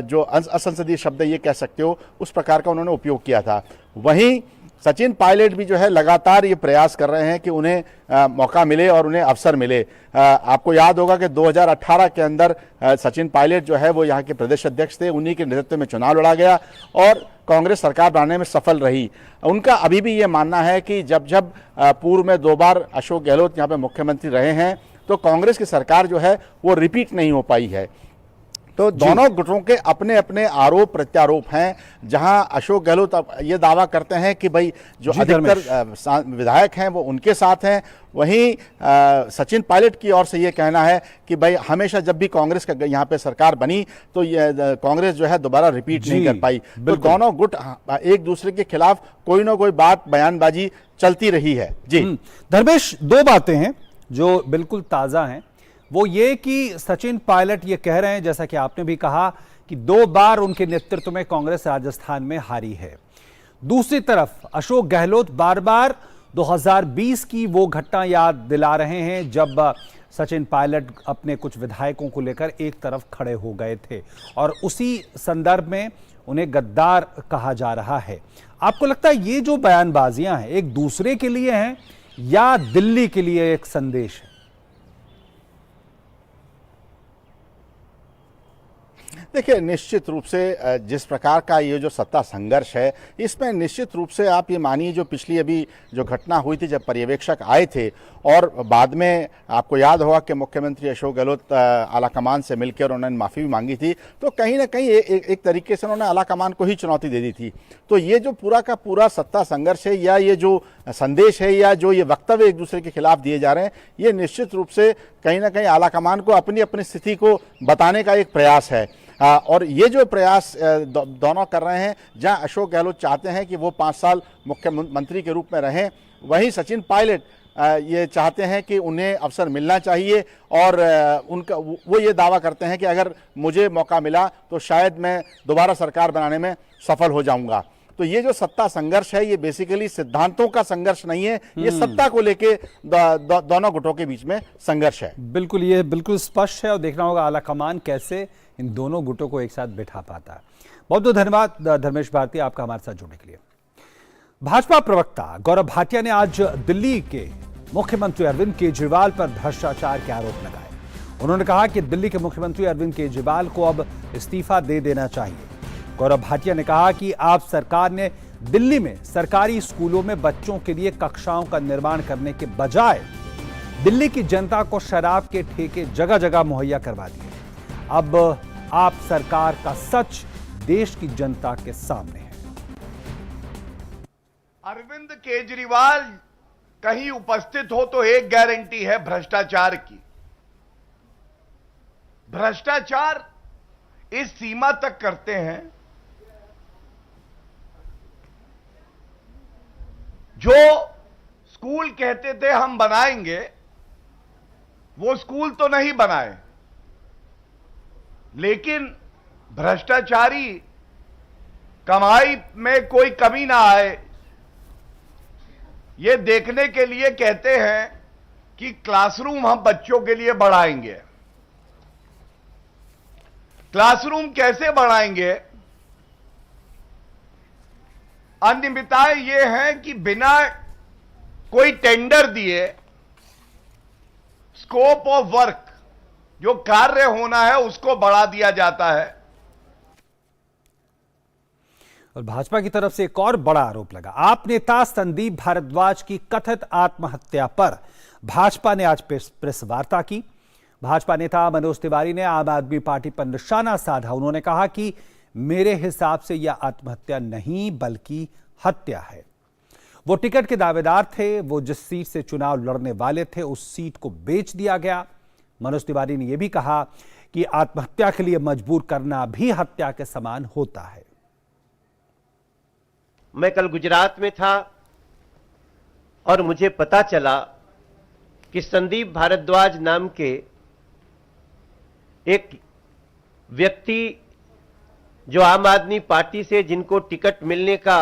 S16: जो असंसदीय शब्द ये कह सकते हो, उस प्रकार का उन्होंने उपयोग किया था। वहीं सचिन पायलट भी जो है लगातार ये प्रयास कर रहे हैं कि उन्हें मौका मिले और उन्हें अवसर मिले। आपको याद होगा कि 2018 के अंदर सचिन पायलट जो है वो यहाँ के प्रदेश अध्यक्ष थे, उन्हीं के नेतृत्व में चुनाव लड़ा गया और कांग्रेस सरकार बनाने में सफल रही। उनका अभी भी ये मानना है कि जब पूर्व में 2 बार अशोक गहलोत यहाँ पे मुख्यमंत्री रहे हैं तो कांग्रेस की सरकार जो है वो रिपीट नहीं हो पाई है। तो दोनों गुटों के अपने अपने आरोप प्रत्यारोप हैं। जहां अशोक गहलोत ये दावा करते हैं कि भाई जो अधिकतर विधायक हैं वो उनके साथ हैं, वहीं सचिन पायलट की ओर से ये कहना है कि भाई हमेशा जब भी कांग्रेस का यहाँ पे सरकार बनी तो ये कांग्रेस जो है दोबारा रिपीट नहीं कर पाई। तो दोनों गुट एक दूसरे के खिलाफ कोई ना कोई बात, बयानबाजी चलती रही है। जी
S1: धर्मेश, 2 बातें हैं जो बिल्कुल ताजा हैं। वो ये कि सचिन पायलट ये कह रहे हैं, जैसा कि आपने भी कहा, कि 2 बार उनके नेतृत्व में कांग्रेस राजस्थान में हारी है। दूसरी तरफ अशोक गहलोत बार बार 2020 की वो घटना याद दिला रहे हैं जब सचिन पायलट अपने कुछ विधायकों को लेकर एक तरफ खड़े हो गए थे और उसी संदर्भ में उन्हें गद्दार कहा जा रहा है। आपको लगता है ये जो बयानबाजियां हैं एक दूसरे के लिए हैं या दिल्ली के लिए एक संदेश है?
S16: देखिए, निश्चित रूप से जिस प्रकार का ये जो सत्ता संघर्ष है, इसमें निश्चित रूप से आप ये मानिए जो पिछली अभी जो घटना हुई थी जब पर्यवेक्षक आए थे और बाद में आपको याद होगा कि मुख्यमंत्री अशोक गहलोत आलाकमान से मिलकर उन्होंने माफ़ी भी मांगी थी, तो कहीं ना कहीं एक तरीके से उन्होंने आलाकमान को ही चुनौती दे दी थी। तो ये जो पूरा का पूरा सत्ता संघर्ष है या ये जो संदेश है या जो ये वक्तव्य एक दूसरे के खिलाफ दिए जा रहे हैं, ये निश्चित रूप से कहीं ना कहीं आलाकमान को अपनी अपनी स्थिति को बताने का एक प्रयास है। और ये जो प्रयास दोनों कर रहे हैं, जहां अशोक गहलोत चाहते हैं कि वो 5 साल मुख्यमंत्री के रूप में रहें, वहीं सचिन पायलट ये चाहते हैं कि उन्हें अवसर मिलना चाहिए और उनका वो ये दावा करते हैं कि अगर मुझे मौका मिला तो शायद मैं दोबारा सरकार बनाने में सफल हो जाऊंगा। तो ये जो सत्ता संघर्ष है ये बेसिकली सिद्धांतों का संघर्ष नहीं है, ये सत्ता को लेके दोनों गुटों के बीच में संघर्ष है।
S1: बिल्कुल, ये बिल्कुल स्पष्ट है और देखना होगा आलाकमान कैसे इन दोनों गुटों को एक साथ बिठा पाता है। बहुत बहुत धन्यवाद धर्मेश भारती, आपका हमारे साथ जुड़ने के लिए। भाजपा प्रवक्ता गौरव भाटिया ने आज दिल्ली के मुख्यमंत्री अरविंद केजरीवाल पर भ्रष्टाचार के आरोप लगाए। उन्होंने कहा कि दिल्ली के मुख्यमंत्री अरविंद केजरीवाल को अब इस्तीफा दे देना चाहिए। गौरव भाटिया ने कहा कि आप सरकार ने दिल्ली में सरकारी स्कूलों में बच्चों के लिए कक्षाओं का निर्माण करने के बजाय दिल्ली की जनता को शराब के ठेके जगह जगह मुहैया करवा दिए। अब आप सरकार का सच देश की जनता के सामने है।
S17: अरविंद केजरीवाल कहीं उपस्थित हो तो एक गारंटी है भ्रष्टाचार की। भ्रष्टाचार इस सीमा तक करते हैं, जो स्कूल कहते थे हम बनाएंगे, वो स्कूल तो नहीं बनाए, लेकिन भ्रष्टाचारी कमाई में कोई कमी ना आए ये देखने के लिए कहते हैं कि क्लासरूम हम बच्चों के लिए बढ़ाएंगे। क्लासरूम कैसे बढ़ाएंगे? अनियमितताएं ये हैं कि बिना कोई टेंडर दिए स्कोप ऑफ वर्क, जो कार्य होना है, उसको बढ़ा दिया जाता है।
S1: और भाजपा की तरफ से एक और बड़ा आरोप लगा। आप नेता संदीप भारद्वाज की कथित आत्महत्या पर भाजपा ने आज प्रेस वार्ता की। भाजपा नेता मनोज तिवारी ने आम आदमी पार्टी पर निशाना साधा। उन्होंने कहा कि मेरे हिसाब से यह आत्महत्या नहीं बल्कि हत्या है। वो टिकट के दावेदार थे, वो जिस सीट से चुनाव लड़ने वाले थे उस सीट को बेच दिया गया। मनोज तिवारी ने यह भी कहा कि आत्महत्या के लिए मजबूर करना भी हत्या के समान होता है।
S18: मैं कल गुजरात में था और मुझे पता चला कि संदीप भारद्वाज नाम के एक व्यक्ति जो आम आदमी पार्टी से जिनको टिकट मिलने का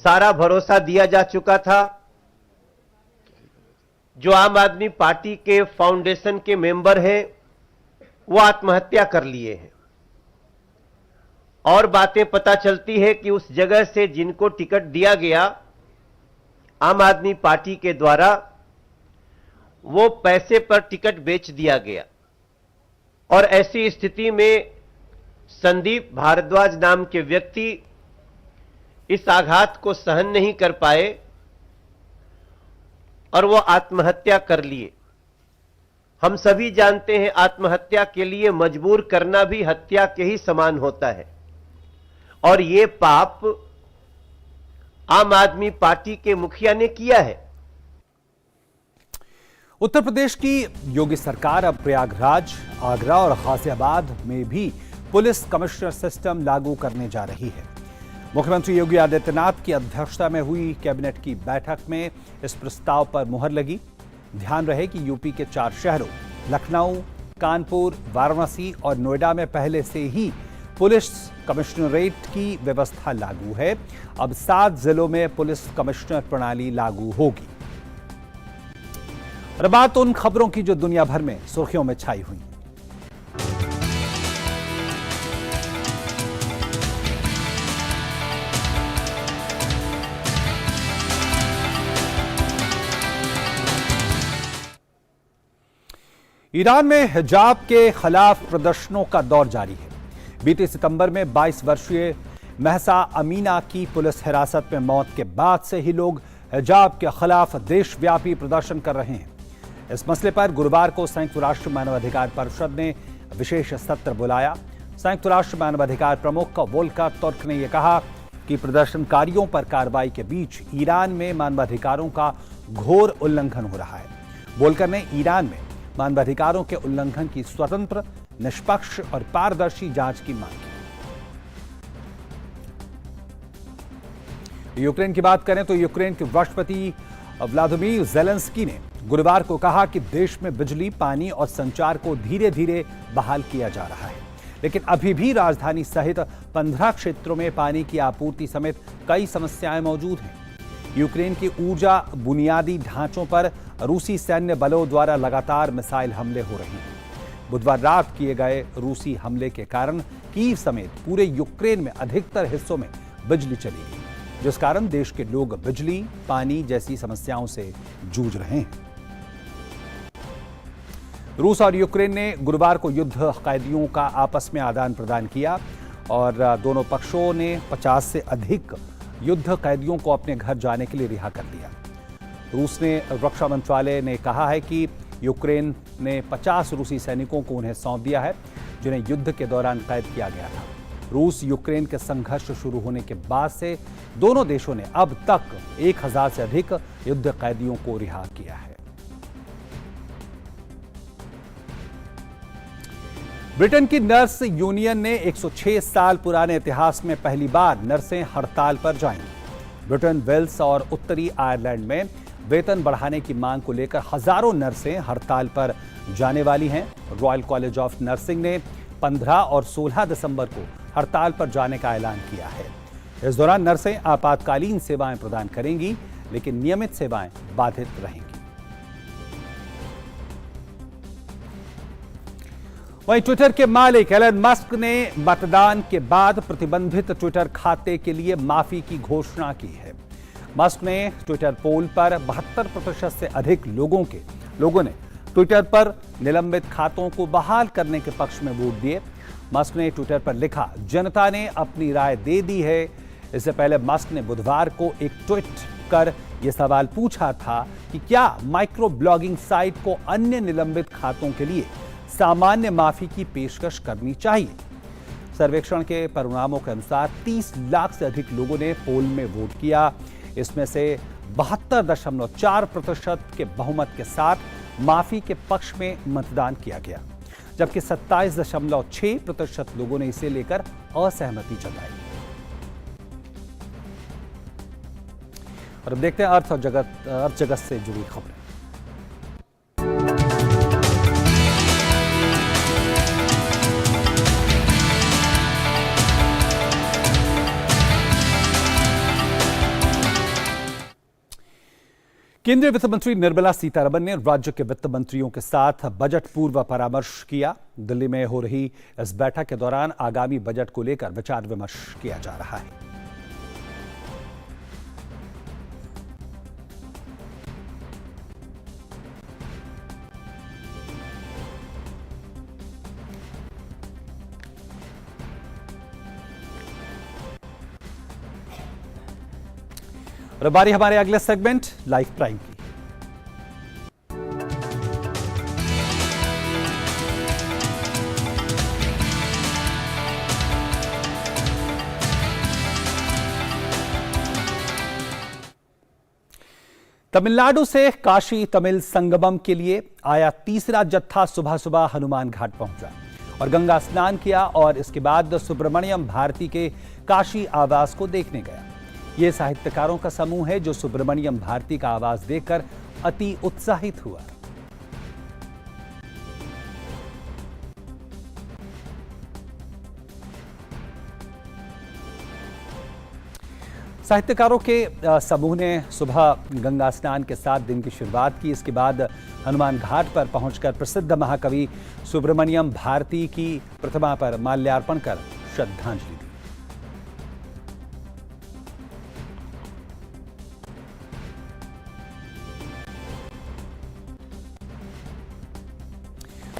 S18: सारा भरोसा दिया जा चुका था, जो आम आदमी पार्टी के फाउंडेशन के मेंबर हैं, वो आत्महत्या कर लिए हैं। और बातें पता चलती है कि उस जगह से जिनको टिकट दिया गया आम आदमी पार्टी के द्वारा, वो पैसे पर टिकट बेच दिया गया। और ऐसी स्थिति में संदीप भारद्वाज नाम के व्यक्ति इस आघात को सहन नहीं कर पाए और वो आत्महत्या कर लिए। हम सभी जानते हैं आत्महत्या के लिए मजबूर करना भी हत्या के ही समान होता है और ये पाप आम आदमी पार्टी के मुखिया ने किया है।
S1: उत्तर प्रदेश की योगी सरकार अब प्रयागराज, आगरा और गाजियाबाद में भी पुलिस कमिश्नर सिस्टम लागू करने जा रही है। मुख्यमंत्री योगी आदित्यनाथ की अध्यक्षता में हुई कैबिनेट की बैठक में इस प्रस्ताव पर मुहर लगी। ध्यान रहे कि यूपी के 4 शहरों लखनऊ, कानपुर, वाराणसी और नोएडा में पहले से ही पुलिस कमिश्नरेट की व्यवस्था लागू है। अब 7 जिलों में पुलिस कमिश्नर प्रणाली लागू होगी। और बात उन खबरों की जो दुनिया भर में सुर्खियों में छाई हुई। ईरान में हिजाब के खिलाफ प्रदर्शनों का दौर जारी है। बीते सितंबर में 22 वर्षीय महसा अमीना की पुलिस हिरासत में मौत के बाद से ही लोग हिजाब के खिलाफ देशव्यापी प्रदर्शन कर रहे हैं। इस मसले पर गुरुवार को संयुक्त राष्ट्र मानवाधिकार परिषद ने विशेष सत्र बुलाया। संयुक्त राष्ट्र मानवाधिकार प्रमुख वोल्कर तुर्क ने यह कहा कि प्रदर्शनकारियों पर कार्रवाई के बीच ईरान में मानवाधिकारों का घोर उल्लंघन हो रहा है। वोल्कर ने ईरान में मानवाधिकारों के उल्लंघन की स्वतंत्र, निष्पक्ष और पारदर्शी जांच की मांग की। यूक्रेन की बात करें तो यूक्रेन के राष्ट्रपति व्लादिमीर ज़ेलेंस्की ने गुरुवार को कहा कि देश में बिजली, पानी और संचार को धीरे धीरे बहाल किया जा रहा है, लेकिन अभी भी राजधानी सहित 15 क्षेत्रों में पानी की आपूर्ति समेत कई समस्याएं मौजूद हैं। यूक्रेन की ऊर्जा बुनियादी ढांचों पर रूसी सैन्य बलों द्वारा लगातार मिसाइल हमले हो रहे हैं। बुधवार रात किए गए रूसी हमले के कारण कीव समेत पूरे यूक्रेन में अधिकतर हिस्सों में बिजली चली गई, जिस कारण देश के लोग बिजली, पानी जैसी समस्याओं से जूझ रहे हैं। रूस और यूक्रेन ने गुरुवार को युद्ध कैदियों का आपस में आदान प्रदान किया और दोनों पक्षों ने 50 से अधिक युद्ध कैदियों को अपने घर जाने के लिए रिहा कर दिया। रूस ने रक्षा मंत्रालय ने कहा है कि यूक्रेन ने 50 रूसी सैनिकों को उन्हें सौंप दिया है, जिन्हें युद्ध के दौरान कैद किया गया था। रूस यूक्रेन के संघर्ष शुरू होने के बाद से दोनों देशों ने अब तक 1000 से अधिक युद्ध कैदियों को रिहा किया है। ब्रिटेन की नर्स यूनियन ने 106 साल पुराने इतिहास में पहली बार नर्सें हड़ताल पर जाएंगी। ब्रिटेन, वेल्स और उत्तरी आयरलैंड में वेतन बढ़ाने की मांग को लेकर हजारों नर्सें हड़ताल पर जाने वाली हैं। रॉयल कॉलेज ऑफ नर्सिंग ने 15 और 16 दिसंबर को हड़ताल पर जाने का ऐलान किया है। इस दौरान नर्सें आपातकालीन सेवाएं प्रदान करेंगी, लेकिन नियमित सेवाएं बाधित रहेंगी। वहीं ट्विटर के मालिक एलन मस्क ने मतदान के बाद प्रतिबंधित ट्विटर खाते के लिए माफी की घोषणा की है। मस्क ने ट्विटर पोल पर 72% से अधिक लोगों ने ट्विटर पर निलंबित खातों को बहाल करने के पक्ष में वोट दिए। मस्क ने ट्विटर पर लिखा, जनता ने अपनी राय दे दी है। इससे पहले मस्क ने बुधवार को एक ट्वीट कर यह सवाल पूछा था कि क्या माइक्रो ब्लॉगिंग साइट को अन्य निलंबित खातों के लिए सामान्य माफी की पेशकश करनी चाहिए। सर्वेक्षण के परिणामों के अनुसार 30 लाख से अधिक लोगों ने पोल में वोट किया। इसमें से 72.4% के बहुमत के साथ माफी के पक्ष में मतदान किया गया, जबकि 27.6% लोगों ने इसे लेकर असहमति जताई। और अब देखते हैं अर्थ जगत से जुड़ी खबरें। केंद्रीय वित्त मंत्री निर्मला सीतारमण ने राज्य के वित्त मंत्रियों के साथ बजट पूर्व परामर्श किया। दिल्ली में हो रही इस बैठक के दौरान आगामी बजट को लेकर विचार विमर्श किया जा रहा है। और बारी हमारे अगले सेगमेंट लाइफ प्राइम की। तमिलनाडु से काशी तमिल संगमम के लिए आया तीसरा जत्था सुबह सुबह हनुमान घाट पहुंचा और गंगा स्नान किया और इसके बाद सुब्रमण्यम भारती के काशी आवास को देखने गया। ये साहित्यकारों का समूह है जो सुब्रमण्यम भारती का आवाज देखकर अति उत्साहित हुआ। साहित्यकारों के समूह ने सुबह गंगा स्नान के साथ दिन की शुरुआत की। इसके बाद हनुमान घाट पर पहुंचकर प्रसिद्ध महाकवि सुब्रमण्यम भारती की प्रतिमा पर माल्यार्पण कर श्रद्धांजलि दी।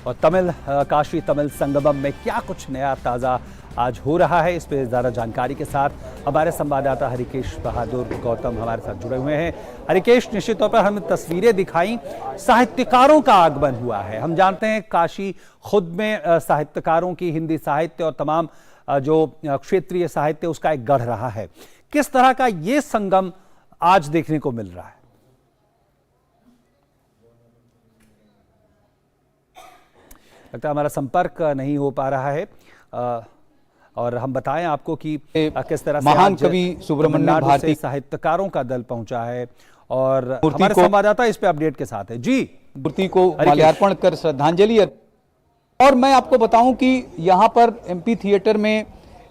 S1: और काशी तमिल संगमम में क्या कुछ नया ताजा आज हो रहा है, इस पे ज़्यादा जानकारी के साथ हमारे संवाददाता हरिकेश बहादुर गौतम हमारे साथ जुड़े हुए हैं। हरिकेश, निश्चित तौर पर हमें तस्वीरें दिखाई, साहित्यकारों का आगमन हुआ है। हम जानते हैं काशी खुद में साहित्यकारों की, हिंदी साहित्य और तमाम जो क्षेत्रीय साहित्य उसका एक गढ़ रहा है। किस तरह का ये संगम आज देखने को मिल रहा है? लगता है हमारा संपर्क नहीं हो पा रहा है। और हम बताएं आपको कि किस तरह से
S19: महान कवि सुब्रमण्यम भारती
S1: साहित्यकारों का दल पहुंचा है और हमारे संवाददाता इस पे अपडेट के साथ है। जी,
S19: मूर्ति को माल्यार्पण कर श्रद्धांजलि। और मैं आपको बताऊं कि यहाँ पर एमपी थिएटर में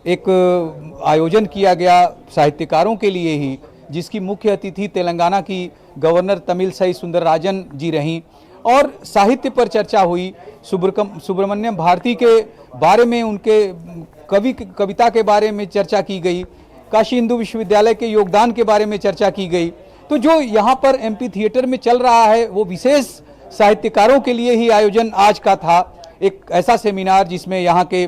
S19: एक आयोजन किया गया साहित्यकारों के लिए ही, जिसकी मुख्य अतिथि तेलंगाना की गवर्नर तमिलसाई सुंदरराजन जी रहीं और साहित्य पर चर्चा हुई। सुब्रमण्यम भारती के बारे में, उनके कविता के बारे में चर्चा की गई, काशी हिंदू विश्वविद्यालय के योगदान के बारे में चर्चा की गई। तो जो यहाँ पर एमपी थिएटर में चल रहा है वो विशेष साहित्यकारों के लिए ही आयोजन आज का था। एक ऐसा सेमिनार जिसमें यहाँ के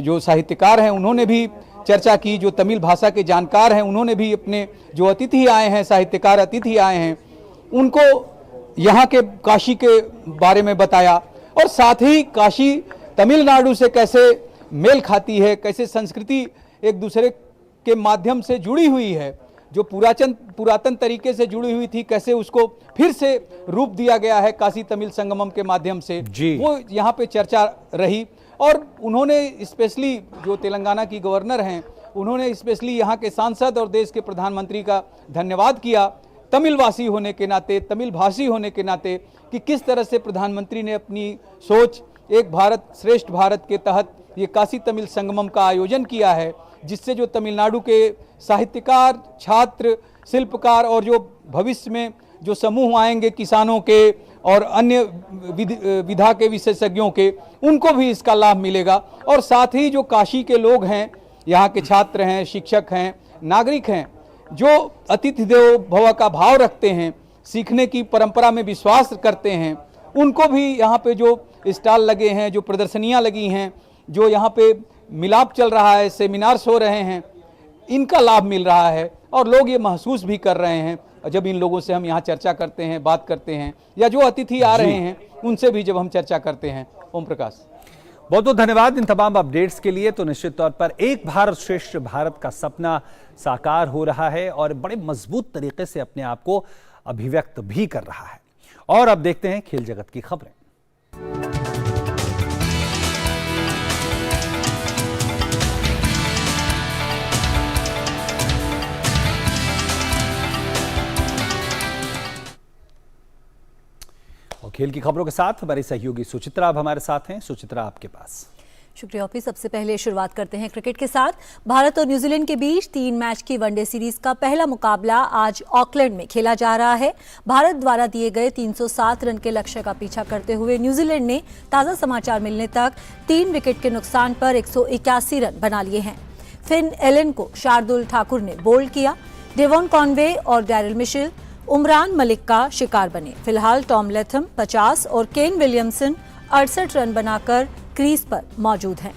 S19: जो साहित्यकार हैं उन्होंने भी चर्चा की, जो तमिल भाषा के जानकार हैं उन्होंने भी अपने जो अतिथि आए हैं, साहित्यकार अतिथि आए हैं, उनको यहाँ के काशी के बारे में बताया। और साथ ही काशी तमिलनाडु से कैसे मेल खाती है, कैसे संस्कृति एक दूसरे के माध्यम से जुड़ी हुई है, जो पुरातन तरीके से जुड़ी हुई थी, कैसे उसको फिर से रूप दिया गया है काशी तमिल संगमम के माध्यम से, वो यहाँ पे चर्चा रही। और उन्होंने स्पेशली, जो तेलंगाना की गवर्नर हैं, उन्होंने स्पेशली यहाँ के सांसद और देश के प्रधानमंत्री का धन्यवाद किया, तमिलवासी होने के नाते, तमिल भाषी होने के नाते, कि किस तरह से प्रधानमंत्री ने अपनी सोच एक भारत श्रेष्ठ भारत के तहत ये काशी तमिल संगमम का आयोजन किया है, जिससे जो तमिलनाडु के साहित्यकार, छात्र, शिल्पकार और जो भविष्य में जो समूह आएंगे किसानों के और अन्य विधा के विशेषज्ञों के, उनको भी इसका लाभ मिलेगा। और साथ ही जो काशी के लोग हैं, यहाँ के छात्र हैं, शिक्षक हैं, नागरिक हैं, जो अतिथि देवो भव का भाव रखते हैं, सीखने की परंपरा में विश्वास करते हैं, उनको भी यहाँ पे जो स्टॉल लगे हैं, जो प्रदर्शनियाँ लगी हैं, जो यहाँ पे मिलाप चल रहा है, सेमिनार्स हो रहे हैं, इनका लाभ मिल रहा है। और लोग ये महसूस भी कर रहे हैं जब इन लोगों से हम यहाँ चर्चा करते हैं, बात करते हैं, या जो अतिथि आ रहे हैं उनसे भी जब हम चर्चा करते हैं। ओम प्रकाश,
S1: बहुत बहुत धन्यवाद इन तमाम अपडेट्स के लिए। तो निश्चित तौर पर एक भारत श्रेष्ठ भारत का सपना साकार हो रहा है और बड़े मजबूत तरीके से अपने आप को अभिव्यक्त भी कर रहा है। और अब देखते हैं खेल जगत की खबरें। और खेल की खबरों के साथ हमारी सहयोगी सुचित्रा अब हमारे साथ हैं। सुचित्रा, आपके पास।
S20: शुक्रिया ऑफिस। सबसे पहले शुरुआत करते हैं क्रिकेट के साथ। भारत और न्यूजीलैंड के बीच 3 मैच की वनडे सीरीज का पहला मुकाबला आज ऑकलैंड में खेला जा रहा है। भारत द्वारा दिए गए 307 रन के लक्ष्य का पीछा करते हुए न्यूजीलैंड ने ताज़ा समाचार मिलने तक 3 विकेट के नुकसान पर 181 रन बना लिए हैं। फिन एलन को शार्दुल ठाकुर ने बोल्ड किया। डेवॉन कॉनवे और डैरिल मिशेल उमरान मलिक का शिकार बने। फिलहाल टॉम लेथम 50 और केन विलियमसन 68 रन बनाकर क्रीज पर मौजूद हैं।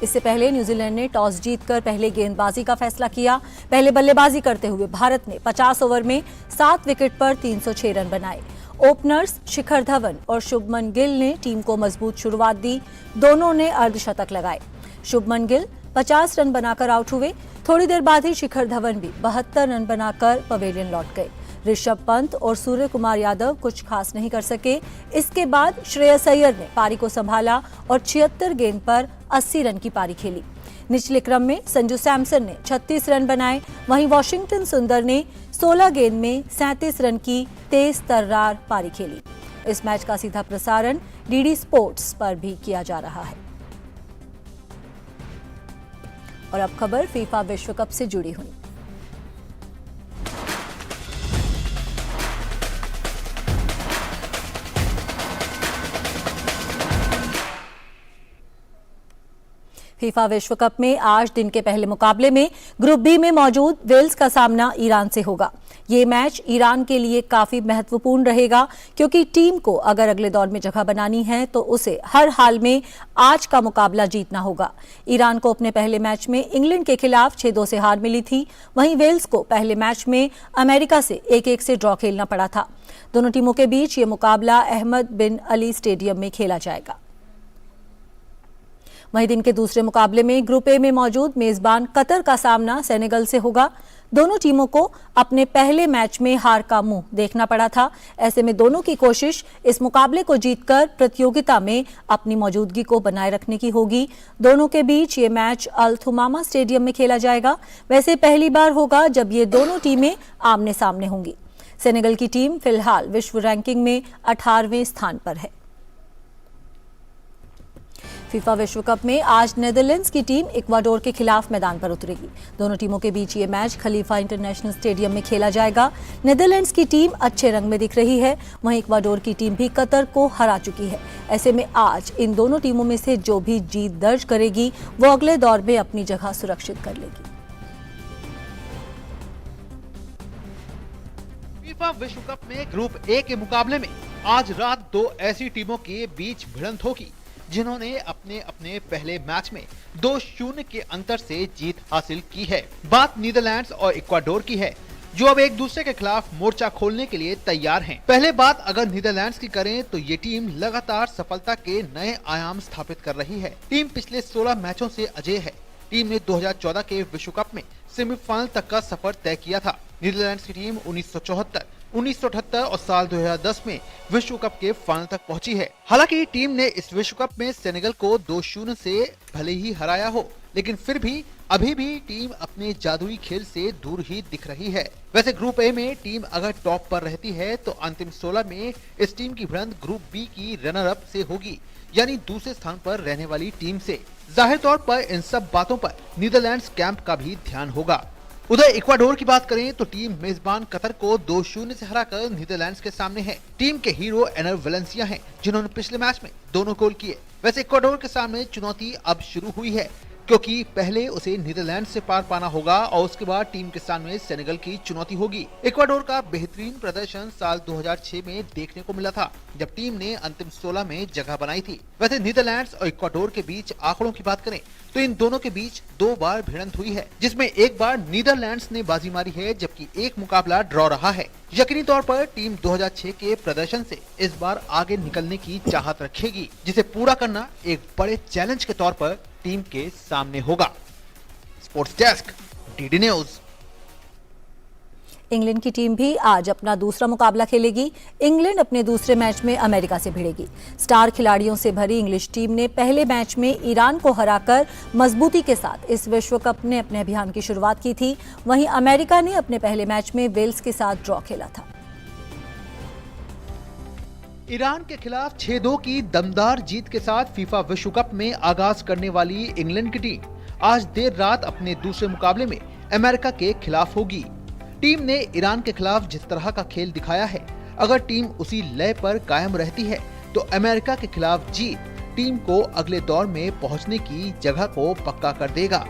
S20: इससे पहले न्यूजीलैंड ने टॉस जीतकर पहले गेंदबाजी का फैसला किया। पहले बल्लेबाजी करते हुए भारत ने 50 ओवर में 7 विकेट पर 306 रन बनाए। ओपनर्स शिखर धवन और शुभमन गिल ने टीम को मजबूत शुरुआत दी। दोनों ने अर्धशतक लगाए। शुभमन गिल 50 रन बनाकर आउट हुए। थोड़ी देर बाद ही शिखर धवन भी 72 रन बनाकर पवेलियन लौट गए। ऋषभ पंत और सूर्य कुमार यादव कुछ खास नहीं कर सके। इसके बाद श्रेयस अय्यर ने पारी को संभाला और 76 गेंद पर 80 रन की पारी खेली। निचले क्रम में संजू सैमसन ने 36 रन बनाए। वहीं वॉशिंगटन सुंदर ने 16 गेंद में 37 रन की तेज तर्रार पारी खेली। इस मैच का सीधा प्रसारण डीडी स्पोर्ट्स पर भी किया जा रहा है। और अब खबर फीफा विश्व कप से जुड़ी हुई। फीफा विश्व कप में आज दिन के पहले मुकाबले में ग्रुप बी में मौजूद वेल्स का सामना ईरान से होगा। ये मैच ईरान के लिए काफी महत्वपूर्ण रहेगा क्योंकि टीम को अगर अगले दौर में जगह बनानी है तो उसे हर हाल में आज का मुकाबला जीतना होगा। ईरान को अपने पहले मैच में इंग्लैंड के खिलाफ 6-2 से हार मिली थी। वहीं वेल्स को पहले मैच में अमेरिका से 1-1 से ड्रॉ खेलना पड़ा था। दोनों टीमों के बीच ये मुकाबला अहमद बिन अली स्टेडियम में खेला जाएगा। वहीं दिन के दूसरे मुकाबले में ग्रुप ए में मौजूद मेजबान कतर का सामना सेनेगल से होगा। दोनों टीमों को अपने पहले मैच में हार का मुंह देखना पड़ा था। ऐसे में दोनों की कोशिश इस मुकाबले को जीतकर प्रतियोगिता में अपनी मौजूदगी को बनाए रखने की होगी। दोनों के बीच ये मैच अल थुमामा स्टेडियम में खेला जाएगा। वैसे पहली बार होगा जब ये दोनों टीमें आमने सामने होंगी। सेनेगल की टीम फिलहाल विश्व रैंकिंग में 18वें स्थान पर है। फीफा विश्व कप में आज नेदरलैंड्स की टीम इक्वाडोर के खिलाफ मैदान पर उतरेगी। दोनों टीमों के बीच ये मैच खलीफा इंटरनेशनल स्टेडियम में खेला जाएगा। नेदरलैंड्स की टीम अच्छे रंग में दिख रही है, वहीं इक्वाडोर की टीम भी कतर को हरा चुकी है। ऐसे में आज इन दोनों टीमों में से जो भी जीत दर्ज करेगी वो अगले दौर में अपनी जगह सुरक्षित कर लेगी।
S21: फीफा विश्व कप में ग्रुप ए के मुकाबले में आज रात दो ऐसी टीमों के बीच भिड़ंत होगी जिन्होंने अपने अपने पहले मैच में 2-0 के अंतर से जीत हासिल की है। बात नीदरलैंड्स और इक्वाडोर की है जो अब एक दूसरे के खिलाफ मोर्चा खोलने के लिए तैयार हैं। पहले बात अगर नीदरलैंड्स की करें तो ये टीम लगातार सफलता के नए आयाम स्थापित कर रही है। टीम पिछले 16 मैचों से अजेय है। टीम ने 2014 के विश्व कप में सेमीफाइनल तक का सफर तय किया था। नीदरलैंड्स की टीम 1974, 1978 और साल 2010 में विश्व कप के फाइनल तक पहुंची है। हालांकि टीम ने इस विश्व कप में सेनेगल को 2-0 से भले ही हराया हो, लेकिन फिर भी अभी भी टीम अपने जादुई खेल से दूर ही दिख रही है। वैसे ग्रुप ए में टीम अगर टॉप पर रहती है तो अंतिम 16 में इस टीम की भिड़ंत ग्रुप बी की रनर अप से होगी, यानी दूसरे स्थान पर रहने वाली टीम से। जाहिर तौर पर इन सब बातों पर नीदरलैंड्स कैंप का भी ध्यान होगा। उधर इक्वाडोर की बात करें तो टीम मेजबान कतर को 2-0 से हराकर नीदरलैंड्स के सामने है। टीम के हीरो एनर वेलेंसिया हैं, जिन्होंने पिछले मैच में दोनों गोल किए। वैसे इक्वाडोर के सामने चुनौती अब शुरू हुई है क्योंकि पहले उसे नीदरलैंड्स से पार पाना होगा और उसके बाद टीम के सामने सेनेगल की चुनौती होगी। इक्वाडोर का बेहतरीन प्रदर्शन साल 2006 में देखने को मिला था जब टीम ने अंतिम 16 में जगह बनाई थी। वैसे नीदरलैंड्स और इक्वाडोर के बीच आंकड़ों की बात करें तो इन दोनों के बीच 2 बार भिड़ंत हुई है, जिसमें एक बार नीदरलैंड्स ने बाजी मारी है जबकि एक मुकाबला ड्रॉ रहा है। यकीनी तौर पर टीम 2006 के प्रदर्शन से इस बार आगे निकलने की चाहत रखेगी, जिसे पूरा करना एक बड़े चैलेंज के तौर पर टीम के सामने होगा। Sports desk, DD news.
S20: England की टीम भी आज अपना दूसरा मुकाबला खेलेगी। इंग्लैंड अपने दूसरे मैच में अमेरिका से भिड़ेगी। स्टार खिलाड़ियों से भरी इंग्लिश टीम ने पहले मैच में ईरान को हराकर मजबूती के साथ इस विश्व कप में अपने अभियान की शुरुआत की थी। वहीं अमेरिका ने अपने पहले मैच में वेल्स के साथ ड्रॉ खेला था।
S21: ईरान के खिलाफ 6-2 की दमदार जीत के साथ फीफा विश्व कप में आगाज करने वाली इंग्लैंड की टीम आज देर रात अपने दूसरे मुकाबले में अमेरिका के खिलाफ होगी। टीम ने ईरान के खिलाफ जिस तरह का खेल दिखाया है, अगर टीम उसी लय पर कायम रहती है तो अमेरिका के खिलाफ जीत टीम को अगले दौर में पहुंचने की जगह को पक्का कर देगा।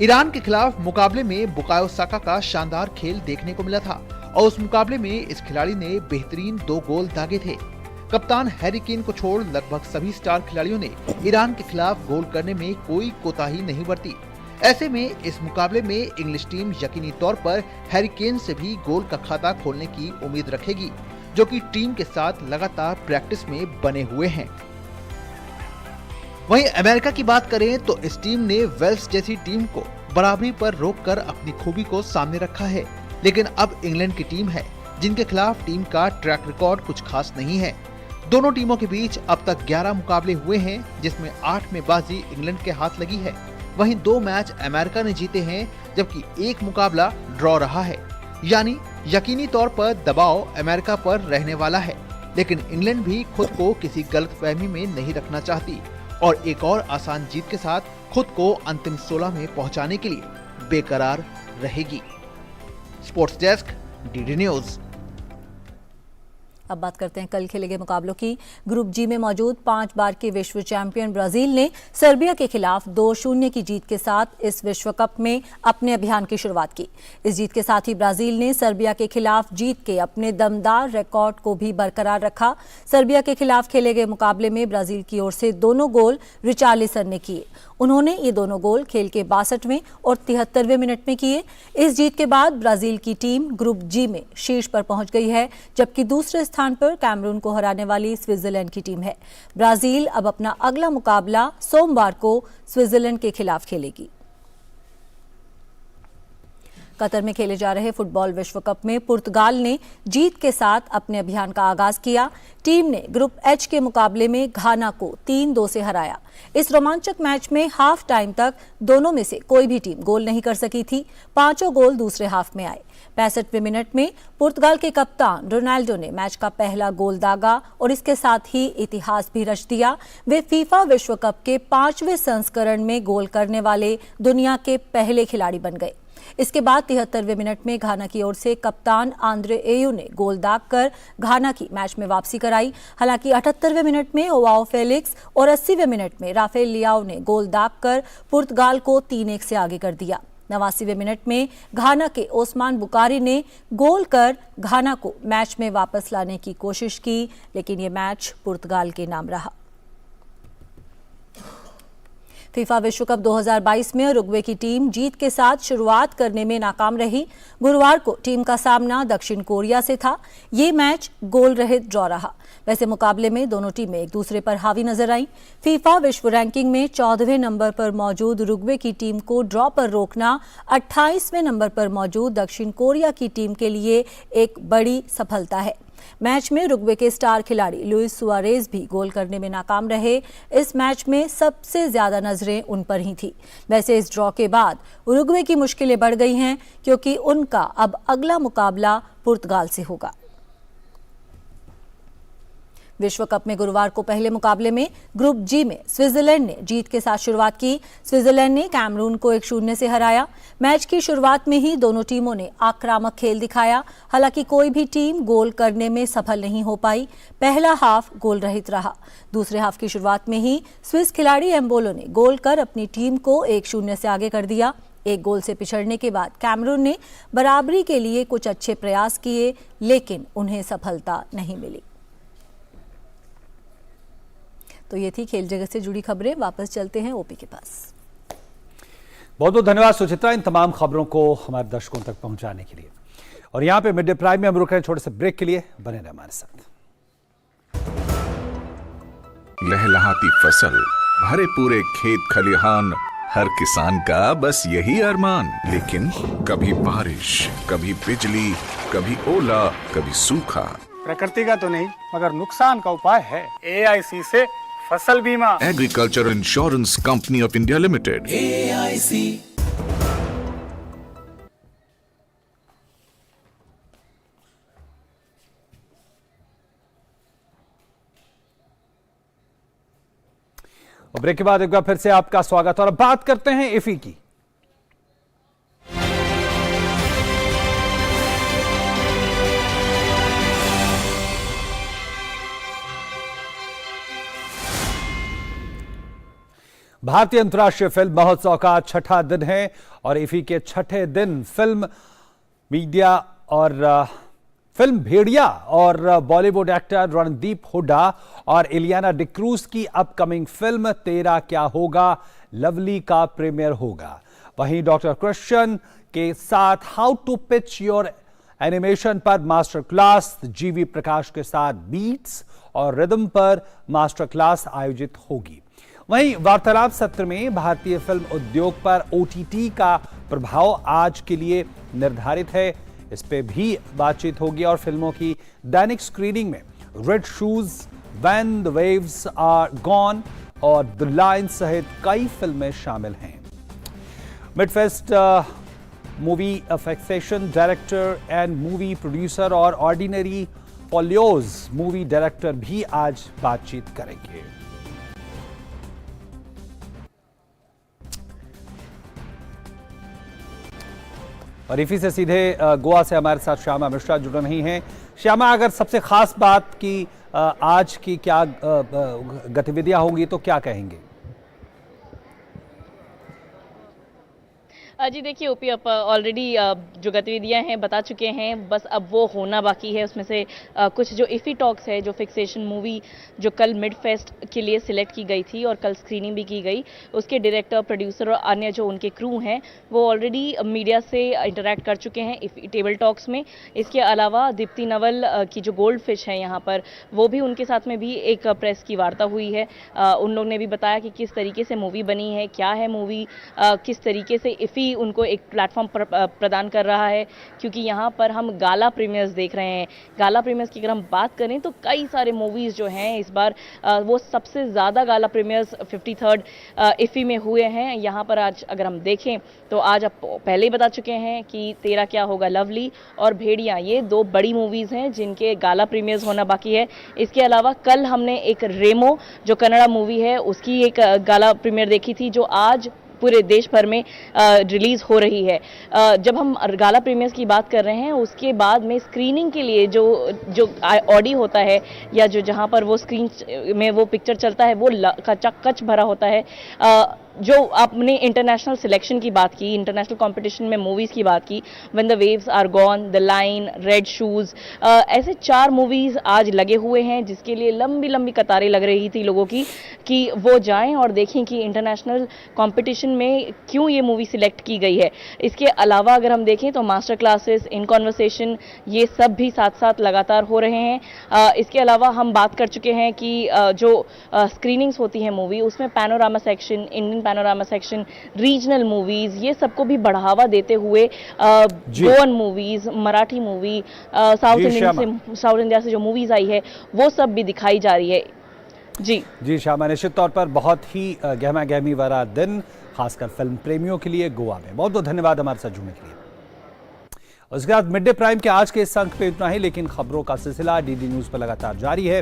S21: ईरान के खिलाफ मुकाबले में बुकायो साका का शानदार खेल देखने को मिला था और उस मुकाबले में इस खिलाड़ी ने बेहतरीन 2 गोल दागे थे। कप्तान हैरी केन को छोड़ लगभग सभी स्टार खिलाड़ियों ने ईरान के खिलाफ गोल करने में कोई कोताही नहीं बरती। ऐसे में इस मुकाबले में इंग्लिश टीम यकीनी तौर पर हैरी केन से भी गोल का खाता खोलने की उम्मीद रखेगी, जो कि टीम के साथ लगातार प्रैक्टिस में बने हुए हैं। वहीं अमेरिका की बात करें तो इस टीम ने वेल्स जैसी टीम को बराबरी पर रोककर अपनी खूबी को सामने रखा है, लेकिन अब इंग्लैंड की टीम है जिनके खिलाफ टीम का ट्रैक रिकॉर्ड कुछ खास नहीं है। दोनों टीमों के बीच अब तक 11 मुकाबले हुए हैं, जिसमें 8 में बाजी इंग्लैंड के हाथ लगी है। वहीं 2 मैच अमेरिका ने जीते हैं, जबकि 1 मुकाबला ड्रॉ रहा है, यानी यकीनी तौर पर दबाव अमेरिका पर रहने वाला है। लेकिन इंग्लैंड भी खुद को किसी गलतफहमी में नहीं रखना चाहती और एक और आसान जीत के साथ खुद को अंतिम 16 में पहुंचाने के लिए बेकरार रहेगी। Sports desk, DD news.
S20: अब बात करते हैं कल खेले गए मुकाबलों की। ग्रुप जी में मौजूद 5 बार के विश्व चैंपियन ब्राजील ने सर्बिया के खिलाफ 2-0 की जीत के साथ इस विश्व कप में अपने अभियान की शुरुआत की। इस जीत के साथ ही ब्राजील ने सर्बिया के खिलाफ जीत के अपने दमदार रिकॉर्ड को भी बरकरार रखा। सर्बिया के खिलाफ खेले गए मुकाबले में ब्राजील की ओर से दोनों गोल रिचार्लिसन ने किए। उन्होंने ये दोनों गोल खेल के 62वें और 73वें मिनट में किए। इस जीत के बाद ब्राजील की टीम ग्रुप जी में शीर्ष पर पहुंच गई है, जबकि दूसरे स्थान पर कैमरून को हराने वाली स्विट्जरलैंड की टीम है। ब्राजील अब अपना अगला मुकाबला सोमवार को स्विट्जरलैंड के खिलाफ खेलेगी। कतर में खेले जा रहे फुटबॉल विश्व कप में पुर्तगाल ने जीत के साथ अपने अभियान का आगाज किया। टीम ने ग्रुप एच के मुकाबले में घाना को 3-2 से हराया। इस रोमांचक मैच में हाफ टाइम तक दोनों में से कोई भी टीम गोल नहीं कर सकी थी। 5 गोल दूसरे हाफ में आए। 65वें मिनट में पुर्तगाल के कप्तान रोनाल्डो ने मैच का पहला गोल दागा और इसके साथ ही इतिहास भी रच दिया। वे फीफा विश्व कप के 5वें संस्करण में गोल करने वाले दुनिया के पहले खिलाड़ी बन गए। इसके बाद 73वें मिनट में घाना की ओर से कप्तान आंद्रे एयू ने गोल दागकर घाना की मैच में वापसी कराई। हालांकि 78वें मिनट में ओवाओ फेलिक्स और 80वें मिनट में राफेल लियाओ ने गोल दागकर पुर्तगाल को 3-1 से आगे कर दिया। 89वें मिनट में घाना के ओस्मान बुकारी ने गोल कर घाना को मैच में वापस लाने की कोशिश की, लेकिन ये मैच पुर्तगाल के नाम रहा। फीफा विश्व कप 2022 में उरुग्वे की टीम जीत के साथ शुरुआत करने में नाकाम रही। गुरुवार को टीम का सामना दक्षिण कोरिया से था। ये मैच गोल रहित ड्रॉ रहा। वैसे मुकाबले में दोनों टीमें एक दूसरे पर हावी नजर आईं। फीफा विश्व रैंकिंग में 14वें नंबर पर मौजूद उरुग्वे की टीम को ड्रॉ पर रोकना 28वें नंबर पर मौजूद दक्षिण कोरिया की टीम के लिए एक बड़ी सफलता है। मैच में उरुग्वे के स्टार खिलाड़ी लुइस सुआरेज भी गोल करने में नाकाम रहे। इस मैच में सबसे ज्यादा नजरें उन पर ही थी। वैसे इस ड्रॉ के बाद उरुग्वे की मुश्किलें बढ़ गई हैं, क्योंकि उनका अब अगला मुकाबला पुर्तगाल से होगा। विश्व कप में गुरुवार को पहले मुकाबले में ग्रुप जी में स्विट्जरलैंड ने जीत के साथ शुरुआत की। स्विट्जरलैंड ने कैमरून को 1-0 से हराया। मैच की शुरुआत में ही दोनों टीमों ने आक्रामक खेल दिखाया। हालांकि कोई भी टीम गोल करने में सफल नहीं हो पाई। पहला हाफ गोल रहित रहा। दूसरे हाफ की शुरुआत में ही स्विस खिलाड़ी एम्बोलो ने गोल कर अपनी टीम को 1-0 से आगे कर दिया। एक गोल से पिछड़ने के बाद कैमरून ने बराबरी के लिए कुछ अच्छे प्रयास किए, लेकिन उन्हें सफलता नहीं मिली। तो ये थी खेल जगत से जुड़ी खबरें। वापस चलते हैं ओपी के पास।
S1: बहुत बहुत धन्यवाद सुचित्रा, इन तमाम खबरों को हमारे दर्शकों तक पहुंचाने के लिए। और यहां पे मिड डे प्राइम में हम रुक रहे हैं छोटे से ब्रेक के लिए। बने रहे हमारे साथ।
S13: लहलहाती फसल, भरे पूरे खेत खलिहान, हर किसान का बस यही अरमान। लेकिन कभी बारिश, कभी बिजली, कभी ओला, कभी सूखा।
S14: प्रकृति का तो नहीं, मगर नुकसान का उपाय है। AIC से फसल बीमा।
S13: Agriculture insurance company of India limited.
S2: AIC।
S1: और ब्रेक के बाद एक बार फिर से आपका स्वागत। और अब बात करते हैं इफी की। भारतीय अंतर्राष्ट्रीय फिल्म महोत्सव का छठा दिन है और इफी के छठे दिन फिल्म मीडिया और फिल्म भेड़िया और बॉलीवुड एक्टर रणदीप हुड्डा और इलियाना डिक्रूज की अपकमिंग फिल्म तेरा क्या होगा लवली का प्रीमियर होगा। वहीं डॉक्टर क्रिश्चियन के साथ how to pitch your animation पर मास्टर क्लास, जीवी प्रकाश के साथ बीट्स और रिदम पर मास्टर क्लास आयोजित होगी। वहीं वार्तालाप सत्र में भारतीय फिल्म उद्योग पर OTT का प्रभाव आज के लिए निर्धारित है, इस पे भी बातचीत होगी। और फिल्मों की दैनिक स्क्रीनिंग में Red Shoes, When the waves are Gone और द लायन सहित कई फिल्में शामिल हैं। Midfest movie fixation director and movie producer और ऑर्डिनरी पोलियोज मूवी डायरेक्टर भी आज बातचीत करेंगे। और इसी से सीधे गोवा से हमारे साथ श्यामा मिश्रा जुड़ रही हैं। श्यामा, अगर सबसे खास बात की आज की क्या गतिविधियां होंगी तो क्या कहेंगे?
S2: जी देखिए, ओपी आप ऑलरेडी जो गतिविधियां हैं बता चुके हैं, बस अब वो होना बाकी है। उसमें से कुछ जो इफ़ी टॉक्स है, जो फिक्सेशन मूवी जो कल मिड फेस्ट के लिए सिलेक्ट की गई थी और कल स्क्रीनिंग भी की गई, उसके डायरेक्टर, प्रोड्यूसर और अन्य जो उनके क्रू हैं वो ऑलरेडी मीडिया से इंटरेक्ट कर चुके हैं इफ़ी टेबल टॉक्स में। इसके अलावा दीप्ति नवल की जो गोल्ड फिश है यहाँ पर, वो भी उनके साथ में भी एक प्रेस की वार्ता हुई है। उन लोग ने भी बताया कि किस तरीके से मूवी बनी है, क्या है मूवी, किस तरीके से इफ़ी उनको एक प्लेटफॉर्म प्रदान कर रहा है, क्योंकि यहाँ पर हम गाला प्रीमियर्स देख रहे हैं। गाला प्रीमियर्स की अगर हम बात करें तो कई सारे मूवीज़ जो हैं इस बार वो सबसे ज़्यादा गाला प्रीमियर्स 53rd इफ़ी में हुए हैं। यहाँ पर आज अगर हम देखें तो आज आप पहले ही बता चुके हैं कि तेरा क्या होगा लवली और भेड़िया, ये दो बड़ी मूवीज़ हैं जिनके गाला प्रीमियर्स होना बाकी है। इसके अलावा कल हमने एक रेमो जो कन्नड़ा मूवी है उसकी एक गाला प्रीमियर देखी थी, जो आज पूरे देश भर में रिलीज़ हो रही है। जब हम गाला प्रीमियर्स की बात कर रहे हैं, उसके बाद में स्क्रीनिंग के लिए जो ऑडी होता है या जो जहां पर वो स्क्रीन में वो पिक्चर चलता है वो कच भरा होता है। जो आपने इंटरनेशनल सिलेक्शन की बात की, इंटरनेशनल कंपटीशन में मूवीज़ की बात की, when the waves are gone, the line, red shoes, ऐसे 4 मूवीज़ आज लगे हुए हैं जिसके लिए लंबी लंबी कतारें लग रही थी लोगों की कि वो जाएं और देखें कि इंटरनेशनल कंपटीशन में क्यों ये मूवी सिलेक्ट की गई है। इसके अलावा अगर हम देखें तो मास्टर क्लासेस, इन कॉन्वर्सेशन, ये सब भी साथ साथ लगातार हो रहे हैं। इसके अलावा हम बात कर चुके हैं कि जो स्क्रीनिंग्स होती हैं मूवी, उसमें panorama section, Indian panorama section, regional movies, ये सबको भी बढ़ावा देते हुए Goan movies, Marathi movie, south India से जो मूवीज आई है वो सब भी दिखाई जा रही है। जी
S1: श्यामा, निश्चित तौर पर बहुत ही गहमा गहमी वाला दिन, खासकर फिल्म प्रेमियों के लिए गोवा में। बहुत बहुत धन्यवाद हमारे साथ जुड़ने के लिए। उसके बाद मिड डे प्राइम के आज के इस अंक पे इतना ही, लेकिन खबरों का सिलसिला डीडी न्यूज पर लगातार जारी है।